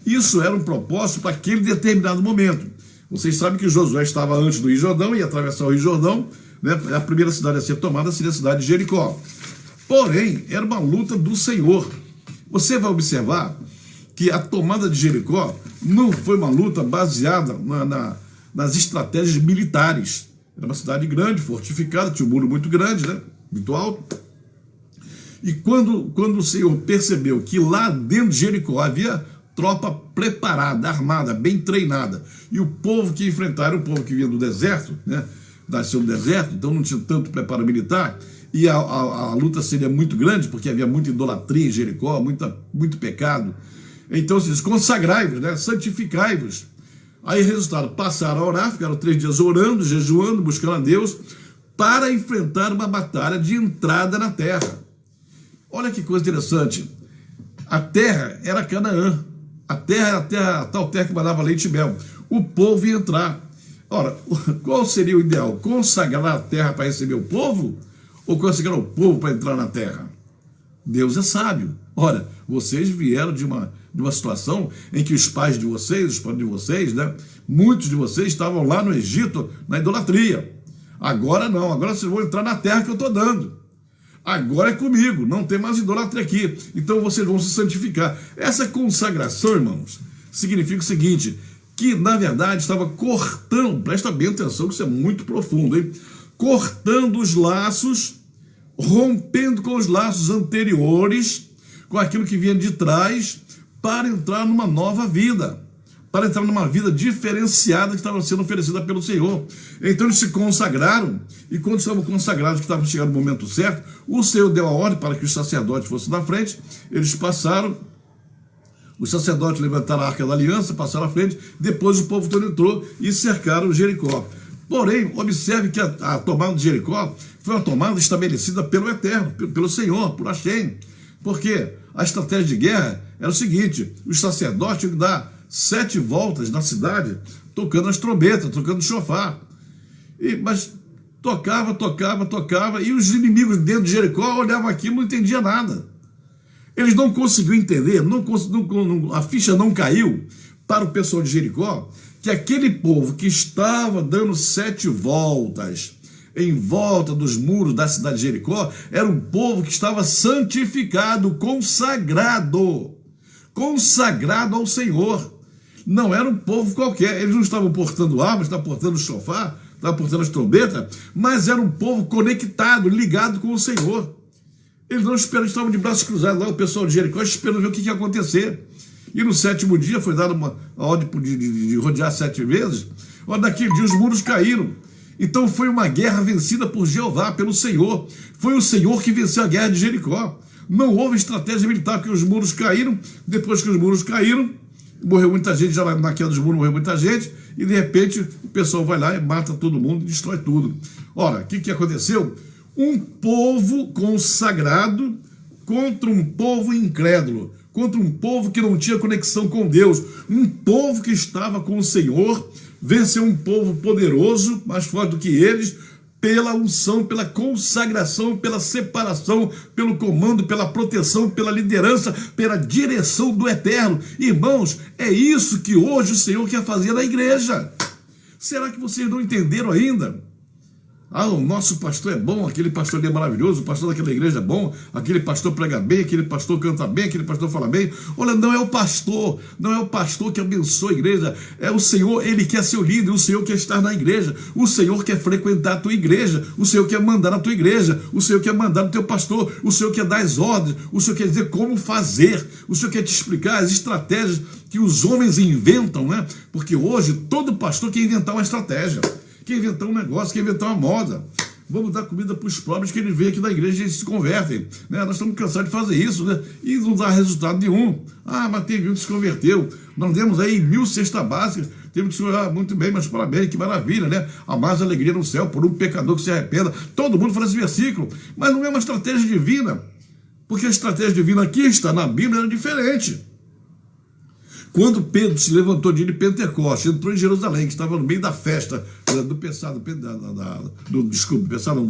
Isso era um propósito para aquele determinado momento. Vocês sabem que Josué estava antes do Rio Jordão, ia atravessar o Rio Jordão, né? A primeira cidade a ser tomada seria a cidade de Jericó. Porém, era uma luta do Senhor. Você vai observar que a tomada de Jericó não foi uma luta baseada nas estratégias militares. Era uma cidade grande, fortificada, tinha um muro muito grande, né? Muito alto. E quando o Senhor percebeu que lá dentro de Jericó havia tropa preparada, armada, bem treinada, e o povo que enfrentaram, o povo que vinha do deserto, né? Nasceu no deserto, então não tinha tanto preparo militar, e a luta seria muito grande, porque havia muita idolatria em Jericó, muito pecado. Então, se diz, consagrai-vos, né? Santificai-vos. Aí, resultado, passaram a orar, ficaram 3 dias orando, jejuando, buscando a Deus, para enfrentar uma batalha de entrada na terra. Olha que coisa interessante. A terra era Canaã. A terra era a tal terra que mandava leite e mel. O povo ia entrar. Ora, qual seria o ideal? Consagrar a terra para receber o povo? Ou consagrar o povo para entrar na terra? Deus é sábio. Ora, vocês vieram de uma situação em que os pais de vocês, né, muitos de vocês estavam lá no Egito, na idolatria. Agora não, agora vocês vão entrar na terra que eu estou dando. Agora é comigo, não tem mais idolatria aqui. Então vocês vão se santificar. Essa consagração, irmãos, significa o seguinte, que na verdade estava cortando, presta bem atenção que isso é muito profundo, hein? Cortando os laços, rompendo com os laços anteriores, com aquilo que vinha de trás, para entrar numa nova vida, para entrar numa vida diferenciada que estava sendo oferecida pelo Senhor. Então eles se consagraram, e quando estavam consagrados, que estava chegando o momento certo, o Senhor deu a ordem para que os sacerdotes fossem na frente, eles passaram, os sacerdotes levantaram a Arca da Aliança, passaram à frente, depois o povo todo entrou e cercaram Jericó. Porém, observe que a tomada de Jericó foi uma tomada estabelecida pelo Eterno, pelo Senhor, por Hashem. Porque a estratégia de guerra era o seguinte, os sacerdotes tinham que dar 7 voltas na cidade, tocando as trombetas, tocando o shofar. Mas tocava, e os inimigos dentro de Jericó olhavam aquilo e não entendiam nada. Eles não conseguiam entender, a ficha não caiu para o pessoal de Jericó, que aquele povo que estava dando 7 voltas em volta dos muros da cidade de Jericó, era um povo que estava santificado, consagrado ao Senhor. Não era um povo qualquer, eles não estavam portando armas, estavam portando shofar, estavam portando as trombetas, mas era um povo conectado, ligado com o Senhor. Eles não esperavam, estavam de braços cruzados lá, o pessoal de Jericó, esperando ver o que ia acontecer. E no 7º dia foi dada a ordem de rodear 7 vezes. Olha, naquele dia os muros caíram. Então foi uma guerra vencida por Jeová, pelo Senhor. Foi o Senhor que venceu a guerra de Jericó. Não houve estratégia militar, porque os muros caíram. Depois que os muros caíram, morreu muita gente, já na queda dos muros morreu muita gente, e de repente o pessoal vai lá e mata todo mundo e destrói tudo. Ora, o que aconteceu? Um povo consagrado contra um povo incrédulo, contra um povo que não tinha conexão com Deus, um povo que estava com o Senhor, venceu um povo poderoso, mais forte do que eles, pela unção, pela consagração, pela separação, pelo comando, pela proteção, pela liderança, pela direção do Eterno. Irmãos, é isso que hoje o Senhor quer fazer na igreja. Será que vocês não entenderam ainda? Ah, o nosso pastor é bom, aquele pastor ali é maravilhoso, o pastor daquela igreja é bom, aquele pastor prega bem, aquele pastor canta bem, aquele pastor fala bem. Olha, não é o pastor que abençoa a igreja, é o Senhor, ele quer ser o líder, o Senhor quer estar na igreja, o Senhor quer frequentar a tua igreja, o Senhor quer mandar na tua igreja, o Senhor quer mandar no teu pastor, o Senhor quer dar as ordens, o Senhor quer dizer como fazer, o Senhor quer te explicar as estratégias que os homens inventam, né? Porque hoje todo pastor quer inventar uma estratégia, quer inventar um negócio, quer inventar uma moda. Vamos dar comida para os pobres que eles veem aqui na igreja e eles se convertem. Né? Nós estamos cansados de fazer isso, né? E não dá resultado nenhum. Ah, mas teve um que se converteu. Nós demos aí 1000 cestas básicas. Temos que se muito bem, mas parabéns, que maravilha, né? Há mais alegria no céu por um pecador que se arrependa. Todo mundo fala esse versículo. Mas não é uma estratégia divina. Porque a estratégia divina aqui está na Bíblia era diferente. Quando Pedro se levantou de Pentecostes, entrou em Jerusalém, que estava no meio da festa do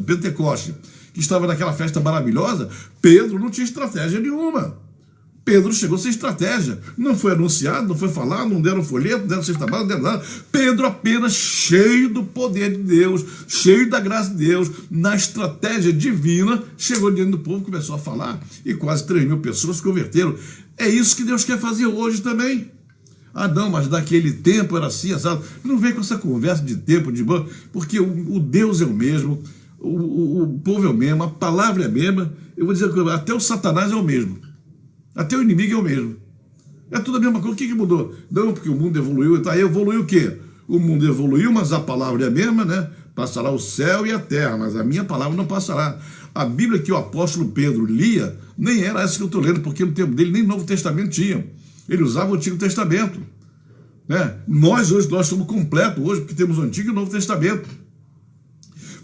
Pentecoste, que estava naquela festa maravilhosa, Pedro não tinha estratégia nenhuma. Pedro chegou sem estratégia, não foi anunciado, não foi falado, não deram folheto, não deram cesta básica, não deram nada. Pedro apenas cheio do poder de Deus, cheio da graça de Deus, na estratégia divina, chegou diante do povo, começou a falar e quase 3.000 pessoas se converteram. É isso que Deus quer fazer hoje também. Ah não, mas daquele tempo era assim, assado. Não vem com essa conversa de tempo, de boa, porque o Deus é o mesmo, o povo é o mesmo, a palavra é a mesma. Eu vou dizer que até o Satanás é o mesmo. Até o inimigo é o mesmo. É tudo a mesma coisa. O que mudou? Não, porque o mundo evoluiu. Tá, evoluiu o quê? O mundo evoluiu, mas a palavra é a mesma, né? Passará o céu e a terra, mas a minha palavra não passará. A Bíblia que o apóstolo Pedro lia, nem era essa que eu estou lendo, porque no tempo dele nem Novo Testamento tinha. Ele usava o Antigo Testamento. Né? Nós somos completos hoje, porque temos o Antigo e o Novo Testamento.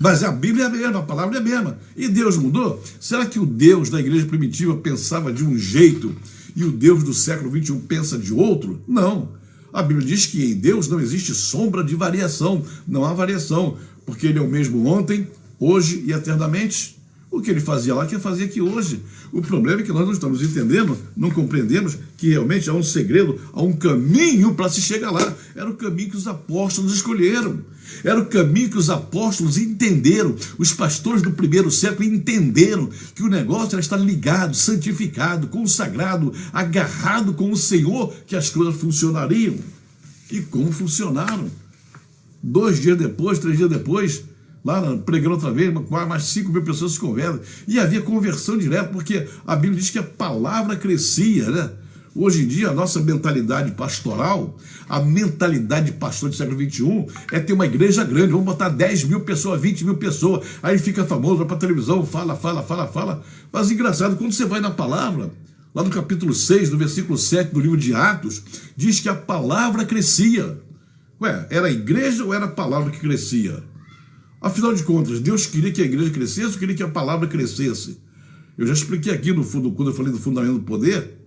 Mas a Bíblia é a mesma, a palavra é a mesma. E Deus mudou? Será que o Deus da igreja primitiva pensava de um jeito e o Deus do século XXI pensa de outro? Não. A Bíblia diz que em Deus não existe sombra de variação. Não há variação, porque Ele é o mesmo ontem, hoje e eternamente. O que Ele fazia lá, que Ele fazia aqui hoje. O problema é que nós não estamos entendendo, não compreendemos que realmente há um segredo, há um caminho para se chegar lá. Era o caminho que os apóstolos escolheram. Era o caminho que os apóstolos entenderam. Os pastores do primeiro século entenderam que o negócio era estar ligado, santificado, consagrado, agarrado com o Senhor, que as coisas funcionariam. E como funcionaram? 2 dias depois, 3 dias depois, lá pregando outra vez, mais 5.000 pessoas se convertem. E havia conversão direta, porque a Bíblia diz que a palavra crescia, né? Hoje em dia, a nossa mentalidade pastoral, a mentalidade de pastor do século XXI, é ter uma igreja grande. Vamos botar 10.000 pessoas, 20.000 pessoas, aí fica famoso, vai para a televisão, fala. Mas engraçado, quando você vai na palavra, lá no capítulo 6, no versículo 7 do livro de Atos, diz que a palavra crescia. Ué, era a igreja ou era a palavra que crescia? Afinal de contas, Deus queria que a igreja crescesse ou queria que a palavra crescesse? Eu já expliquei aqui, no fundo, quando eu falei do fundamento do poder,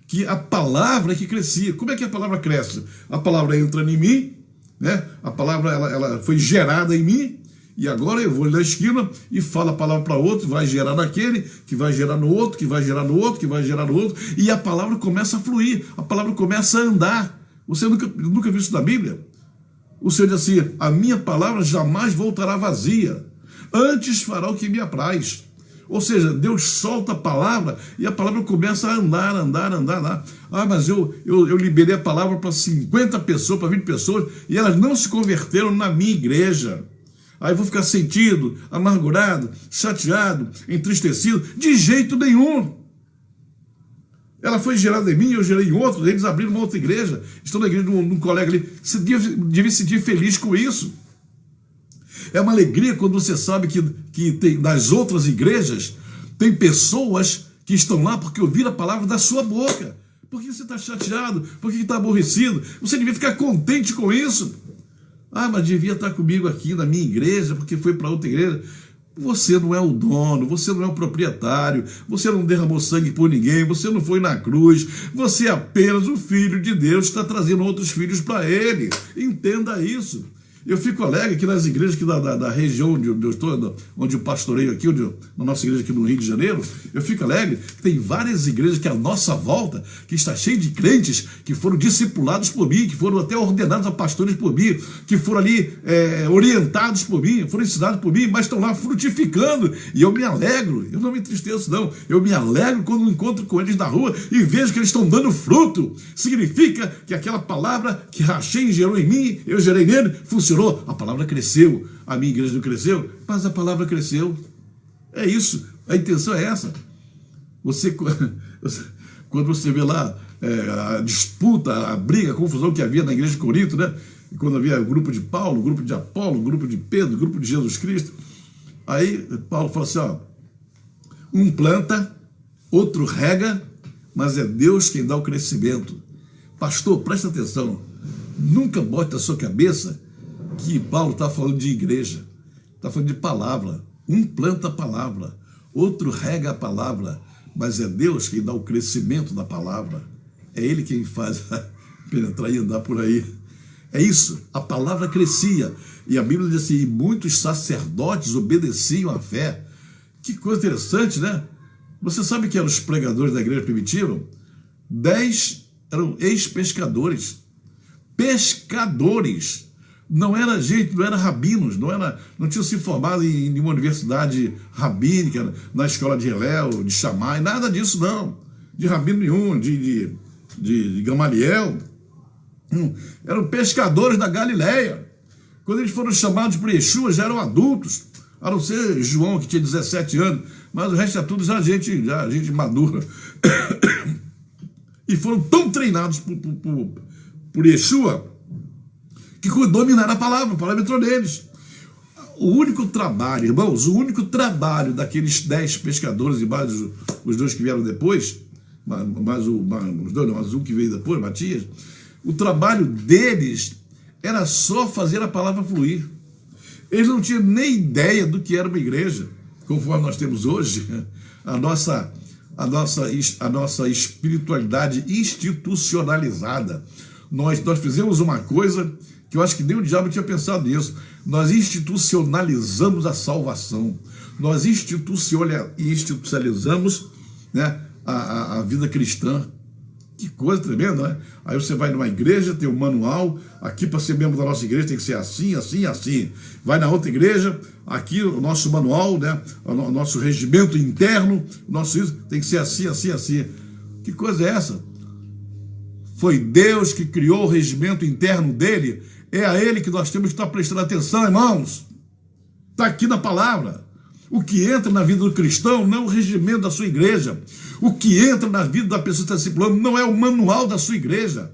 que a palavra é que crescia. Como é que a palavra cresce? A palavra entra em mim, né? A palavra ela foi gerada em mim, e agora eu vou ali na esquina e falo a palavra para outro, vai gerar naquele, que vai gerar no outro, que vai gerar no outro, que vai gerar no outro, e a palavra começa a fluir, a palavra começa a andar. Você nunca viu isso na Bíblia? O Senhor diz assim: a minha palavra jamais voltará vazia, antes fará o que me apraz. Ou seja, Deus solta a palavra e a palavra começa a andar. Ah, mas eu liberei a palavra para 50 pessoas, para 20 pessoas, e elas não se converteram na minha igreja. Aí eu vou ficar sentido, amargurado, chateado, entristecido? De jeito nenhum. Ela foi gerada em mim, eu gerei em outro, eles abriram uma outra igreja, estão na igreja de um colega ali. Você devia se sentir feliz com isso. É uma alegria quando você sabe que tem, nas outras igrejas tem pessoas que estão lá porque ouviram a palavra da sua boca. Por que você está chateado? Por que está aborrecido? Você devia ficar contente com isso. Ah, mas devia estar comigo aqui na minha igreja porque foi para outra igreja. Você não é o dono, você não é o proprietário, você não derramou sangue por ninguém, você não foi na cruz, você é apenas o Filho de Deus que está trazendo outros filhos para Ele. Entenda isso. Eu fico alegre que nas igrejas aqui da região onde eu estou, onde eu pastoreio aqui, na nossa igreja aqui no Rio de Janeiro, eu fico alegre que tem várias igrejas que à nossa volta, que está cheio de crentes que foram discipulados por mim, que foram até ordenados a pastores por mim, que foram ali orientados por mim, foram ensinados por mim, mas estão lá frutificando, e eu me alegro, eu não me entristeço não, eu me alegro quando encontro com eles na rua e vejo que eles estão dando fruto. Significa que aquela palavra que Rachem gerou em mim, eu gerei nele, funcionou. A palavra cresceu, a minha igreja não cresceu, mas a palavra cresceu. É isso, a intenção é essa. Quando você vê lá a disputa, a briga, a confusão que havia na igreja de Corinto, né? Quando havia o grupo de Paulo, o grupo de Apolo, o grupo de Pedro, o grupo de Jesus Cristo, aí Paulo fala assim, ó, um planta, outro rega, mas é Deus quem dá o crescimento. Pastor, presta atenção, nunca bote na sua cabeça que Paulo está falando de igreja, está falando de palavra. Um planta a palavra, outro rega a palavra, mas é Deus quem dá o crescimento da palavra. É Ele quem faz penetrar e andar por aí. É isso, a palavra crescia. E a Bíblia diz assim, muitos sacerdotes obedeciam à fé. Que coisa interessante, né? Você sabe que eram os pregadores da igreja primitiva? 10 eram ex-pescadores. Pescadores. Não era gente, não era rabinos, não tinham se formado em nenhuma universidade rabínica, na escola de Hillel, de Shammai, nada disso não. De rabino nenhum, de Gamaliel. Eram pescadores da Galileia. Quando eles foram chamados por Yeshua, já eram adultos, a não ser João, que tinha 17 anos, mas o resto é tudo já gente madura. E foram tão treinados por Yeshua, que dominaram a palavra entrou neles. O único trabalho, irmãos, daqueles 10 pescadores e mais os dois que vieram depois, mais um que veio depois, Matias, o trabalho deles era só fazer a palavra fluir. Eles não tinham nem ideia do que era uma igreja, conforme nós temos hoje, a nossa espiritualidade institucionalizada. Nós fizemos uma coisa que eu acho que nem o diabo tinha pensado nisso. Nós institucionalizamos a salvação. Nós institucionalizamos, né, a vida cristã. Que coisa tremenda, né? Aí você vai numa igreja, tem um manual, aqui para ser membro da nossa igreja tem que ser assim, assim, assim. Vai na outra igreja, aqui o nosso manual, né? O nosso regimento interno, o nosso isso tem que ser assim, assim, assim. Que coisa é essa? Foi Deus que criou o regimento interno dele, é a ele que nós temos que estar prestando atenção, irmãos. Está aqui na palavra. O que entra na vida do cristão não é o regimento da sua igreja. O que entra na vida da pessoa que está discipulando não é o manual da sua igreja.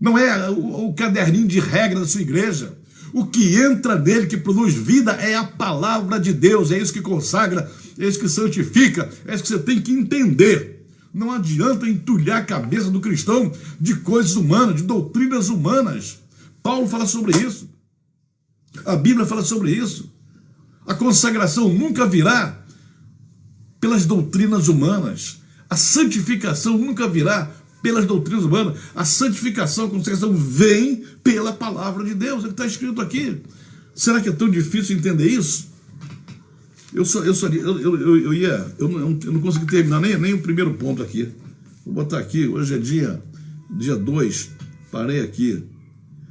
Não é o caderninho de regra da sua igreja. O que entra nele, que produz vida, é a palavra de Deus. É isso que consagra, é isso que santifica, é isso que você tem que entender. Não adianta entulhar a cabeça do cristão de coisas humanas, de doutrinas humanas. Paulo fala sobre isso. A Bíblia fala sobre isso. A consagração nunca virá pelas doutrinas humanas. A santificação nunca virá pelas doutrinas humanas. A santificação, a consagração vem pela palavra de Deus. É o que está escrito aqui. Será que é tão difícil entender isso? Eu não consegui terminar nem o primeiro ponto aqui. Vou botar aqui, hoje é dia 2, parei aqui.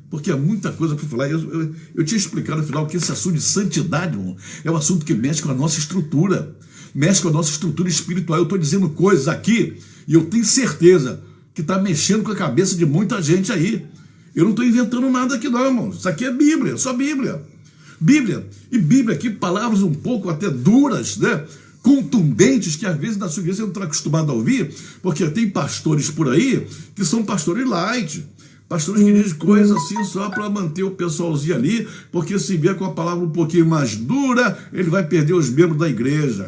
Porque há muita coisa para falar. Eu tinha explicado no final que esse assunto de santidade, irmão, é um assunto que mexe com a nossa estrutura. Mexe com a nossa estrutura espiritual. Eu estou dizendo coisas aqui e eu tenho certeza que está mexendo com a cabeça de muita gente aí. Eu não estou inventando nada aqui não, irmão. Isso aqui é Bíblia, só Bíblia. Bíblia. E Bíblia aqui, palavras um pouco até duras, né? Contundentes, que às vezes na sua igreja você não está acostumado a ouvir, porque tem pastores por aí que são pastores light. Pastores que dizem coisas assim só para manter o pessoalzinho ali, porque se vier com a palavra um pouquinho mais dura, ele vai perder os membros da igreja.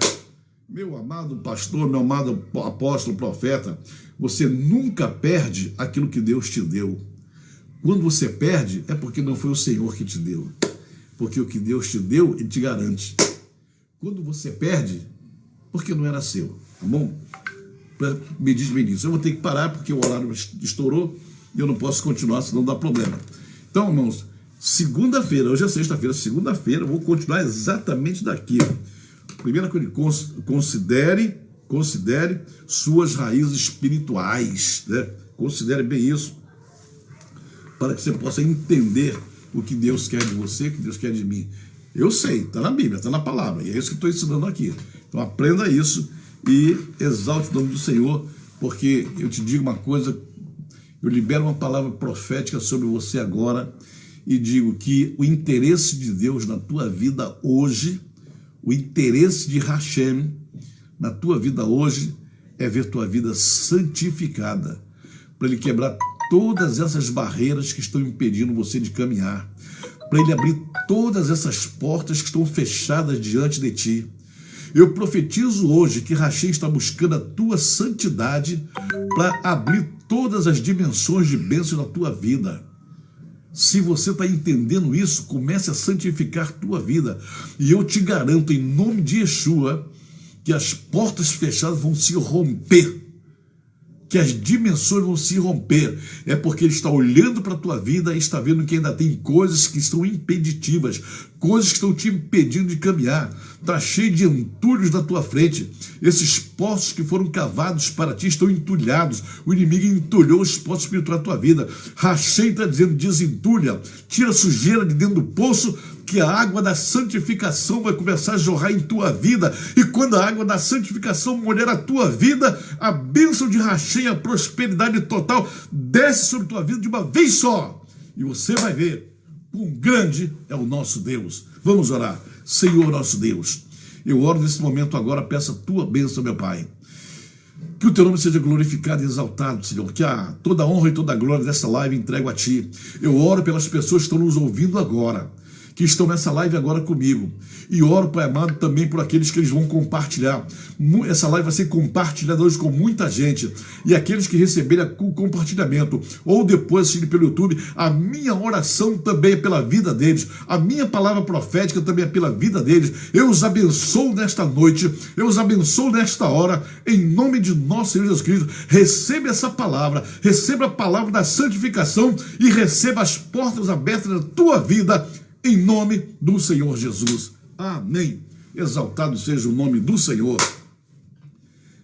Meu amado pastor, meu amado apóstolo, profeta, você nunca perde aquilo que Deus te deu. Quando você perde, é porque não foi o Senhor que te deu. Porque o que Deus te deu, Ele te garante. Quando você perde, porque não era seu, tá bom? Me diz bem isso. Eu vou ter que parar porque o horário estourou e eu não posso continuar, senão dá problema. Então, irmãos, segunda-feira, hoje é sexta-feira, segunda-feira, eu vou continuar exatamente daqui. Primeira coisa, considere suas raízes espirituais, né? Considere bem isso, para que você possa entender o que Deus quer de você, o que Deus quer de mim. Eu sei, está na Bíblia, está na palavra, e é isso que estou ensinando aqui. Então aprenda isso e exalte o nome do Senhor, porque eu te digo uma coisa, eu libero uma palavra profética sobre você agora e digo que o interesse de Deus na tua vida hoje, o interesse de Hashem na tua vida hoje é ver tua vida santificada, para Ele quebrar todas essas barreiras que estão impedindo você de caminhar, para Ele abrir todas essas portas que estão fechadas diante de ti. Eu profetizo hoje que Hashem está buscando a tua santidade para abrir todas as dimensões de bênção na tua vida. Se você está entendendo isso, comece a santificar tua vida. E eu te garanto, em nome de Yeshua, que as portas fechadas vão se romper. Que as dimensões vão se romper. É porque Ele está olhando para a tua vida e está vendo que ainda tem coisas que estão impeditivas. coisas que estão te impedindo de caminhar. Está cheio de entulhos na tua frente. Esses poços que foram cavados para ti estão entulhados. O inimigo entulhou os poços espirituais da tua vida. Rachei está dizendo, desentulha, tira a sujeira de dentro do poço, que a água da santificação vai começar a jorrar em tua vida. E quando a água da santificação molhar a tua vida, a bênção de Rachei, a prosperidade total, desce sobre a tua vida de uma vez só. E você vai ver quão grande é o nosso Deus. Vamos orar. Senhor nosso Deus, eu oro nesse momento agora, peço a tua bênção, meu Pai. Que o teu nome seja glorificado e exaltado, Senhor. Que toda a honra e toda a glória dessa live entrego a ti. Eu oro pelas pessoas que estão nos ouvindo agora, que estão nessa live agora comigo. E oro, Pai amado, também por aqueles que eles vão compartilhar. Essa live vai ser compartilhada hoje com muita gente. E aqueles que receberem o compartilhamento, ou depois assistirem pelo YouTube, a minha oração também é pela vida deles. A minha palavra profética também é pela vida deles. Eu os abençoo nesta noite, eu os abençoo nesta hora, em nome de nosso Senhor Jesus Cristo. Receba essa palavra, receba a palavra da santificação e receba as portas abertas da tua vida, em nome do Senhor Jesus. Amém. Exaltado seja o nome do Senhor.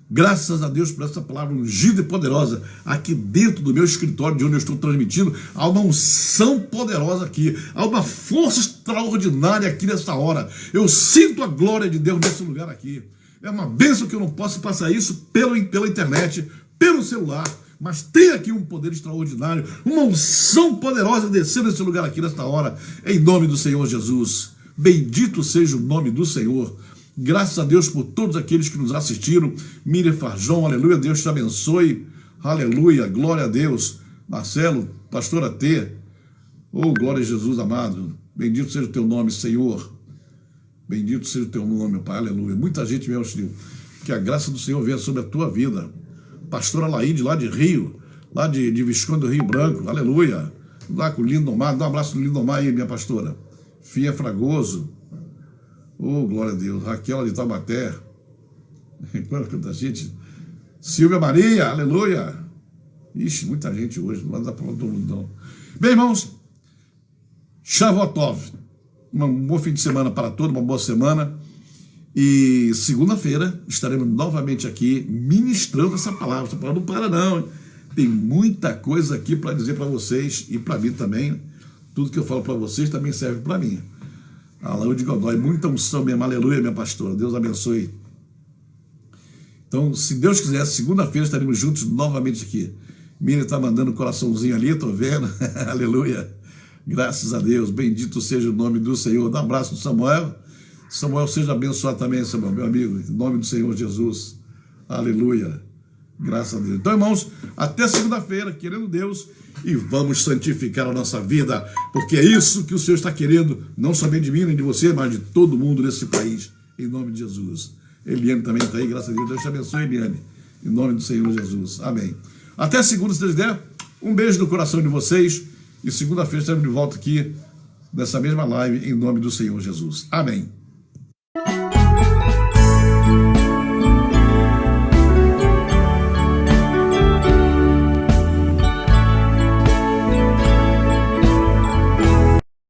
Graças a Deus por essa palavra ungida e poderosa. Aqui dentro do meu escritório, de onde eu estou transmitindo, há uma unção poderosa aqui. Há uma força extraordinária aqui nessa hora. Eu sinto a glória de Deus nesse lugar aqui. É uma bênção que eu não posso passar isso pela internet, pelo celular. Mas tem aqui um poder extraordinário, uma unção poderosa descendo nesse lugar aqui nesta hora, em nome do Senhor Jesus. Bendito seja o nome do Senhor. Graças a Deus por todos aqueles que nos assistiram. Miriam Farjão, aleluia, Deus te abençoe. Aleluia, glória a Deus. Marcelo, pastora T. Oh, glória a Jesus amado. Bendito seja o teu nome, Senhor. Bendito seja o teu nome, Pai, aleluia. Muita gente me auxiliou. Que a graça do Senhor venha sobre a tua vida. Pastora Laíde, lá de Rio, lá de Visconde do Rio Branco, aleluia. Lá com o Lindomar, dá um abraço no Lindomar aí, minha pastora. Fia Fragoso, oh, glória a Deus. Raquel de Taubaté, quanta gente. Silvia Maria, aleluia. Ixi, muita gente hoje, lá da prova do mundo. Bem, irmãos, Shavuotov, um bom fim de semana para todos, uma boa semana. E segunda-feira estaremos novamente aqui ministrando essa palavra. Essa palavra não para não, hein? Tem muita coisa aqui para dizer para vocês e para mim também. Tudo que eu falo para vocês também serve para mim. Alaúde Godoy, muita unção mesmo, aleluia, minha pastora, Deus abençoe. Então, se Deus quiser, segunda-feira estaremos juntos novamente aqui. Miriam está mandando um coraçãozinho ali, estou vendo, aleluia. Graças a Deus, bendito seja o nome do Senhor. Dá um abraço do Samuel. Samuel, seja abençoado também, Samuel, meu amigo, em nome do Senhor Jesus. Aleluia. Graças a Deus. Então, irmãos, até segunda-feira, querendo Deus, e vamos santificar a nossa vida, porque é isso que o Senhor está querendo, não somente de mim, nem de você, mas de todo mundo nesse país, em nome de Jesus. Eliane também está aí, graças a Deus. Deus te abençoe, Eliane, em nome do Senhor Jesus. Amém. Até segunda, se Deus der. Um beijo no coração de vocês, e segunda-feira estaremos de volta aqui, nessa mesma live, em nome do Senhor Jesus. Amém.